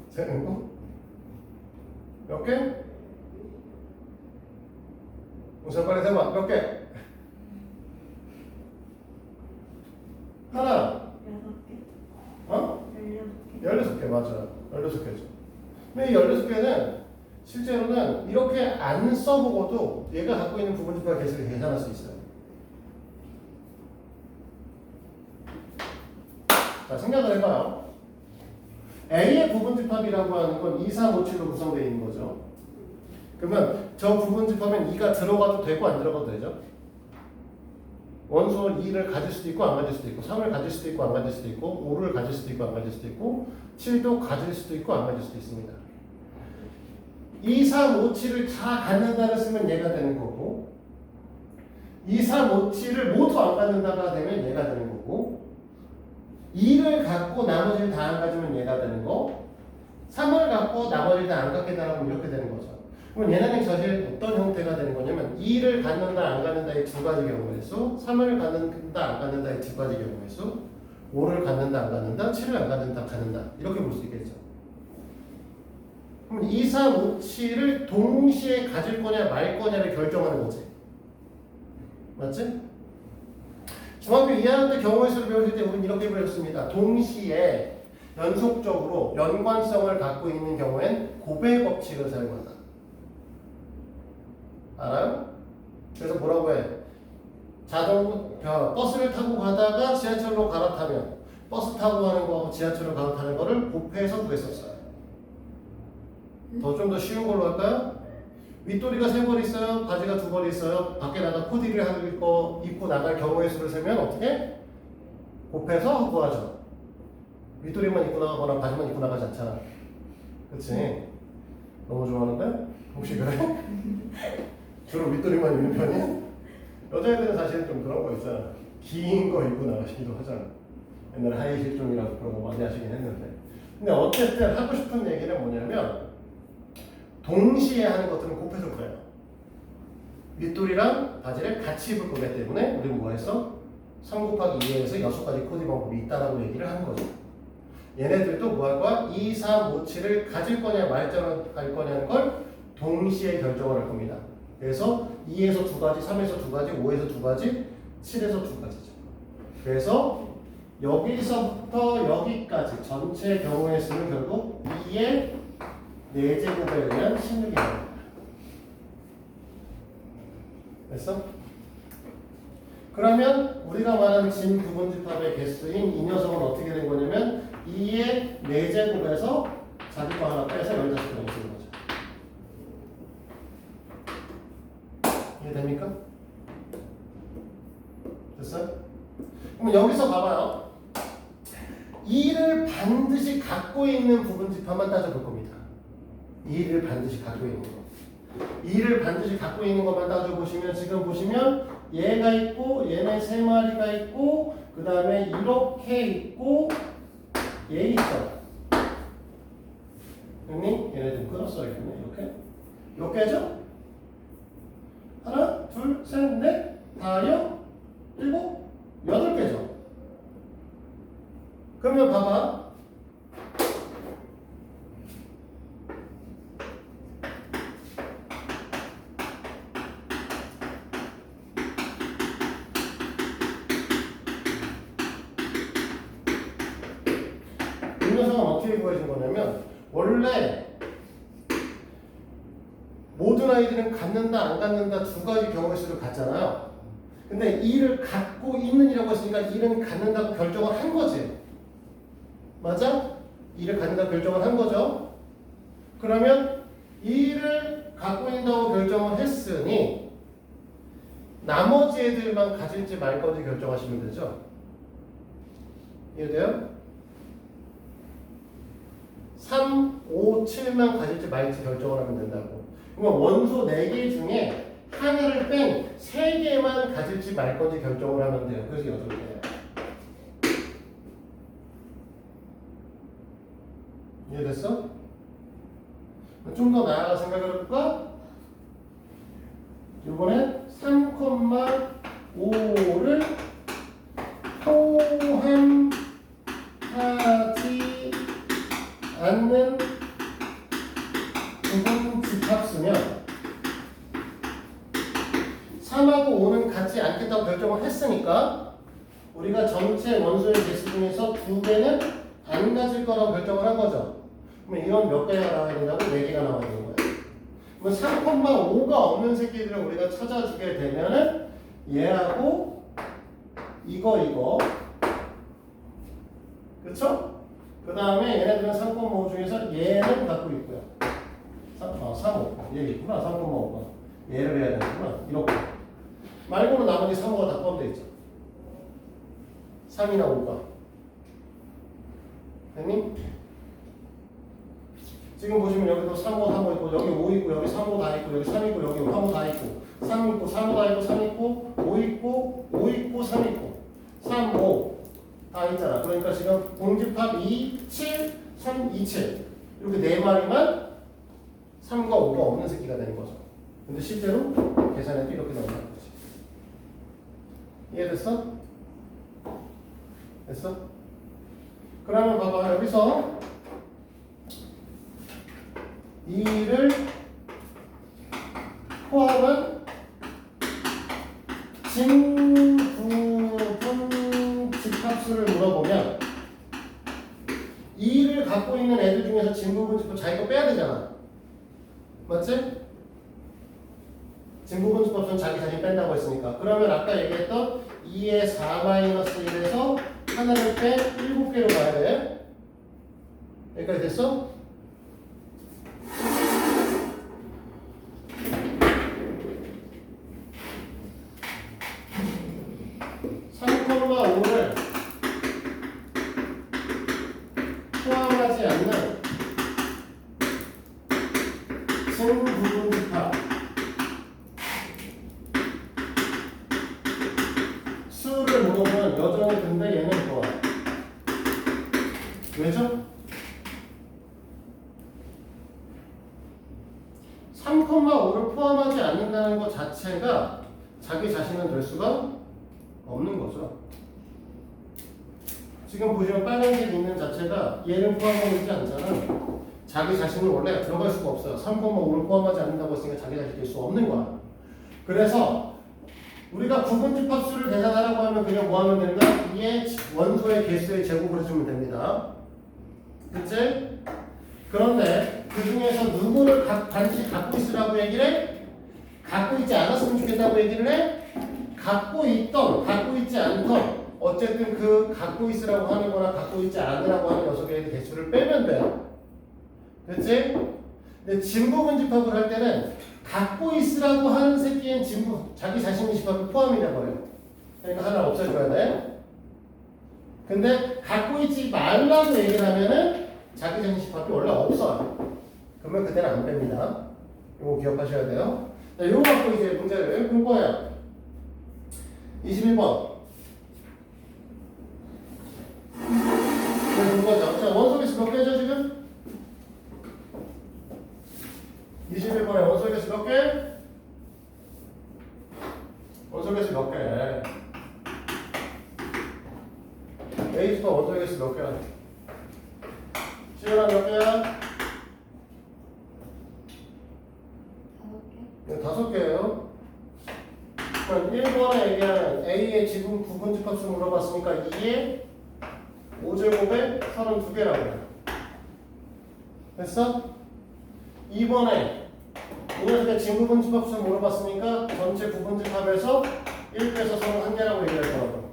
세는 거? 몇 개? 우선 빨리 세봐. 몇 개? 하나. 6개. 어? 16개. 16개 맞아. 16개죠. 근데 이 16개는 실제로는 이렇게 안 써보고도 얘가 갖고 있는 부분집합 개수를 계산할 수 있어요. 자, 생각을 해봐요. A의 부분집합이라고 하는 건 2, 3, 5, 7로 구성되어 있는 거죠. 그러면 저 부분집합엔 2가 들어가도 되고 안 들어가도 되죠. 원소 2를 가질 수도 있고 안 가질 수도 있고 3을 가질 수도 있고 안 가질 수도 있고 5를 가질 수도 있고 안 가질 수도 있고 7도 가질 수도 있고 안 가질 수도 있습니다. 2, 3, 5, 7을 다 갖는다를 쓰면 얘가 되는 거고 2, 3, 5, 7을 모두 안 갖는다가 되면 얘가 되는 거고 2를 갖고 나머지를 다 안 가지면 얘가 되는 거 3을 갖고 나머지를 다 안 갖게 되면 이렇게 되는 거죠. 그럼 얘네는 사실 어떤 형태가 되는 거냐면 2를 갖는다 안 갖는다의 두 가지 경우의 수 3을 갖는다 안 갖는다의 두 가지 경우의 수 5를 갖는다 안 갖는다 7을 안 갖는다 갖는다 이렇게 볼 수 있겠죠. 그럼 2, 3, 5, 7을 동시에 가질 거냐 말 거냐를 결정하는 거지. 맞지? 중학교 2학년 때 경우의 수를 배우실 때 우리는 이렇게 배웠습니다. 동시에 연속적으로 연관성을 갖고 있는 경우엔 고배 법칙을 사용한다. 알아요? 그래서 뭐라고 해? 버스를 타고 가다가 지하철로 갈아타면 버스 타고 가는 거하고 지하철로 갈아타는 거를 곱해서 구했었어요. 좀 더 쉬운 걸로 할까요? 윗도리가 3벌 있어요. 바지가 2벌 있어요. 밖에 나가 코디를 입고 나갈 경우의 수를 세면 어떻게? 곱해서 구하죠. 윗도리만 입고 나가거나 바지만 입고 나가지 않잖아. 그치? 너무 좋아하는데? 혹시 그래? 주로 윗도리만 입는 편이야? 여자애들은 사실 좀 그런 거 있잖아. 긴 거 입고 나가시기도 하잖아. 옛날에 하이 실종이라고 그런 거 많이 하시긴 했는데. 근데 어쨌든 하고 싶은 얘기는 뭐냐면 동시에 하는 것들은 곱해서 그래요. 윗돌이랑 바지를 같이 입을 거기 때문에 우리는 뭐 했어? 3 곱하기 2에서 6가지 코디 방법이 있다라고 얘기를 하는 거죠. 얘네들도 뭐 할 거야? 2, 3, 5, 7을 가질 거냐 말자로 갈 거냐는 걸 동시에 결정을 할 겁니다. 그래서 2에서 2가지, 3에서 2가지, 5에서 2가지, 7에서 2가지죠. 그래서 여기서부터 여기까지 전체 경우의 수는 결국 2의 4제곱에 의한 16입니다. 됐어? 그러면 우리가 말하는 진 부분집합의 개수인 이 녀석은 어떻게 된 거냐면 2의 4제곱에서 자기 거 하나 빼서 15개를 쓰는 거죠. 이해됩니까? 됐어요? 그럼 여기서 봐봐요. 2를 반드시 갖고 있는 부분집합만 따져볼 겁니다. 2를 반드시 갖고 있는 거. 2를 반드시 갖고 있는 것만 따져보시면 지금 보시면 얘가 있고 얘네 3마리가 있고 그 다음에 이렇게 있고 얘 있죠. 형님 얘네 좀 끌었어야겠네. 이렇게 죠? 하나, 둘, 셋, 넷, 다섯, 일곱, 8개죠. 그러면 봐봐. 이 녀석은 어떻게 구해진 거냐면 원래 모든 아이들은 갖는다 안 갖는다 두 가지 경우의 수를 갖잖아요. 근데 2를 갖고 있는이라고 했으니까 2는 갖는다고 결정을 한 거지. 맞아? 2를 갖는다고 결정을 한 거죠. 그러면 2를 갖고 있다고 결정을 했으니 나머지 애들만 가질지 말 건지 결정하시면 되죠. 이해돼요? 3, 5, 7만 가질지 말지 결정을 하면 된다고. 그러면 원소 4개 중에 하나를 뺀 3개만 가질지 말 건지 결정을 하면 돼요. 그래서 8개예요. 이해됐어? 좀 더 나아가 생각을 해볼까? 이번엔 3, 3,5를 포함하지 않는 부분 집합수면 3하고 5는 같지 않겠다고 결정을 했으니까 우리가 전체 원소의 개수 중에서 2개는 안 가질 거라고 결정을 한 거죠. 그러면 이런 몇 개가 나와야 된다고? 4개가 나와야 되는 거예요. 그럼 3,5가 없는 새끼들을 우리가 찾아주게 되면은 얘하고 이거 그쵸? 그 다음에 얘네들은 3,5 중에서 얘는 갖고 있고요. 3,5 얘 있구나. 3,5가 얘를 해야 되는구나. 이렇게 말고는 나머지 3,5가 다 포함되어 있죠. 3이나 5가 됐니? 지금 보시면 여기도 3호, 3호 있고 여기 5 있고 여기 3호 다 있고 여기 3 있고 여기 3호 다 있고 3 있고 3호 다 있고 3 있고 5 있고 5 있고 3 있고 3, 5 다 있잖아. 그러니까 지금 공집합 2, 7, 3, 2, 7 이렇게 4마리만 3과 5가 없는 새끼가 되는 거죠. 근데 실제로 계산해도 이렇게 나온다는 거지. 이해됐어? 됐어? 그러면 봐봐. 여기서 2를 포함한 진부분 집합수를 물어보면 2를 갖고 있는 애들 중에서 진부분 집합 자기가 빼야 되잖아. 맞지? 진부분 집합수는 자기 자신 뺀다고 했으니까. 그러면 아까 얘기했던 2의 4-1에서 하나를 빼 7개로 가야 돼. 여기까지 됐어? 3,5를 포함하지 않는 진부분 집합 수를 물어보면 여전히 근데 얘는 좋아. 왜죠? 3,5를 포함하지 않는다는 것 자체가 자기 자신은 될 수가 없는 거죠. 지금 보시면 빨간색 있는 자체가 얘를 포함하고 있지 않잖아. 자기 자신은 원래 들어갈 수가 없어요. 3,5를 포함하지 않는다고 했으니까 자기 자신 될 수 없는 거야. 그래서 우리가 부분집합수를 계산하라고 하면 그냥 뭐 하면 되는가? 이의 원소의 개수의 제곱을 해주면 됩니다. 그치? 그런데 그 중에서 누구를 반드시 갖고 있으라고 얘기를 해? 갖고 있지 않았으면 좋겠다고 얘기를 해? 갖고 있던, 갖고 있지 않던 어쨌든 그 갖고 있으라고 하는 거나 갖고 있지 않으라고 하는 녀석의 개수를 빼면 돼요. 그치? 근데 진부분 집합을 할 때는 갖고 있으라고 하는 새끼엔 자기 자신의 집합이 포함이 돼버려요. 그러니까 하나 없애줘야 돼. 근데 갖고 있지 말라고 얘기를 하면은 자기 자신 집합이 원래 없어요. 그러면 그때는 안 뺍니다. 이거 기억하셔야 돼요. 자, 이거 갖고 이제 문제를 볼 거예요. 21번. 볼 거죠. 자, 원소개수 몇 개죠, 지금? 21번에 원소개수 몇 개? 원소개수 몇 개? A부터 원소개수 몇 개야? 시연아 몇 개야? 5개? 5개예요. 그럼 1번에 얘기하는 A의 지분 부분집합수 물어봤으니까 2의 5제곱에 32개라고. 됐어? 2번에 이녀석의 진부분집합수 물어봤으니까 전체 부분집합에서 1 빼서 31개라고 얘기할 거라고.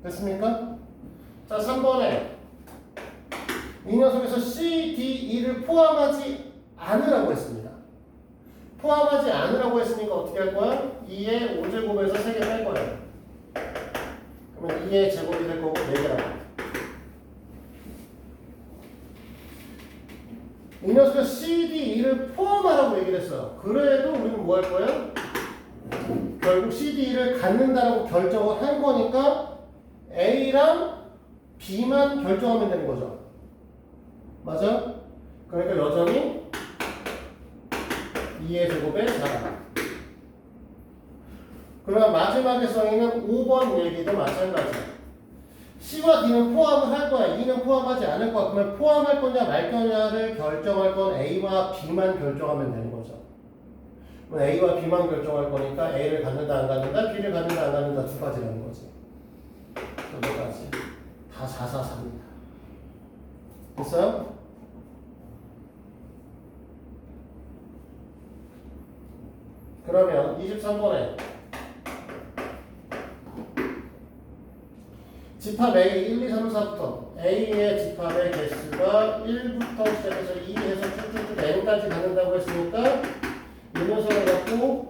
됐습니까? 자, 3번에 이 녀석에서 C, D, E를 포함하지 않으라고 했습니다. 포함하지 않으라고 했으니까 어떻게 할 거야? 2의 5제곱에서 3개 뺄 거예요. 그러면 2의 제곱이 될 거고 4개라고. 이 녀석은 C, D, E를 포함하라고 얘기를 했어요. 그래도 우리는 뭐 할 거예요? 결국 C, D, E를 갖는다라고 결정을 한 거니까 A랑 B만 결정하면 되는 거죠. 맞아? 그러니까 여전히 2의 제곱의 4. 그러면 마지막에 써있는 5번 얘기도 마찬가지야. C와 D는 포함을 할 거야. E는 포함하지 않을 거야. 그러면 포함할 거냐 말 거냐를 결정할 건 A와 B만 결정하면 되는 거죠. 그럼 A와 B만 결정할 거니까 A를 갖는다 안 갖는다, B를 갖는다 안 갖는다 두 가지라는 거지. 여기까지 다 4, 4, 4입니다. 됐어요? 그러면 23번에 집합 A 1, 2, 3, 4부터 A의 집합의 개수가 1부터 시작해서 2에서 쭉쭉쭉 n까지 갖는다고 했으니까 이 녀석을 갖고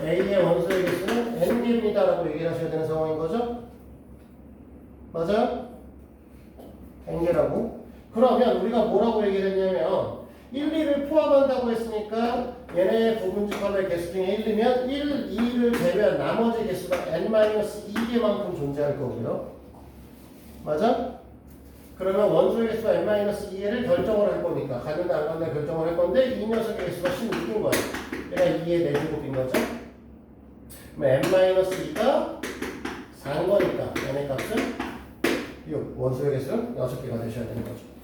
A의 원소의 개수는 n개입니다라고 얘기를 하셔야 되는 상황인 거죠? 맞아요? n개라고. 그러면 우리가 뭐라고 얘기를 했냐면 1, 2를 포함한다고 했으니까 얘네의 부분집합의 개수 중에 1이면 1, 2를 제외한 나머지 개수가 n-2개만큼 존재할 거고요. 맞아? 그러면 원소의 개수가 n-2를 결정을 할 거니까 갖는다 안 갖는다 결정을 할 건데 이 녀석의 개수가 16인 거야. 얘가 2의 4제곱인 거죠. 그럼 n-2가 4인 거니까 n의 값은 6. 원소의 개수는 6개가 되셔야 되는 거죠.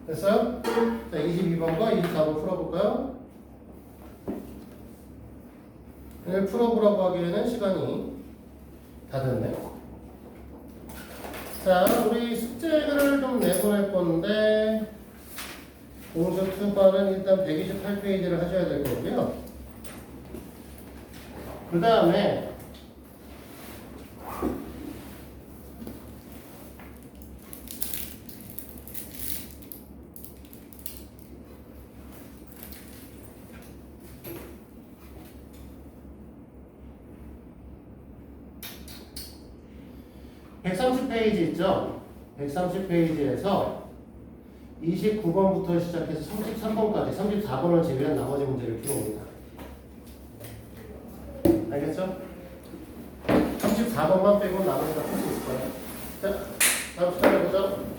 됐어요? 자, 22번과 24번 풀어볼까요? 오늘 풀어보라고 하기에는 시간이 다 됐네요. 자, 우리 숙제를 좀 내보낼 건데 공수 투과는 일단 128페이지를 하셔야 될 거고요. 그 다음에 (130페이지) 있죠? 130페이지에서 29번부터 시작해서 33번까지 34번을 제외한 나머지 문제를 풀어옵니다. 알겠죠? 34번만 빼고 나머지 다 풀 수 있을 거예요. 자, 다음 시간에 보자.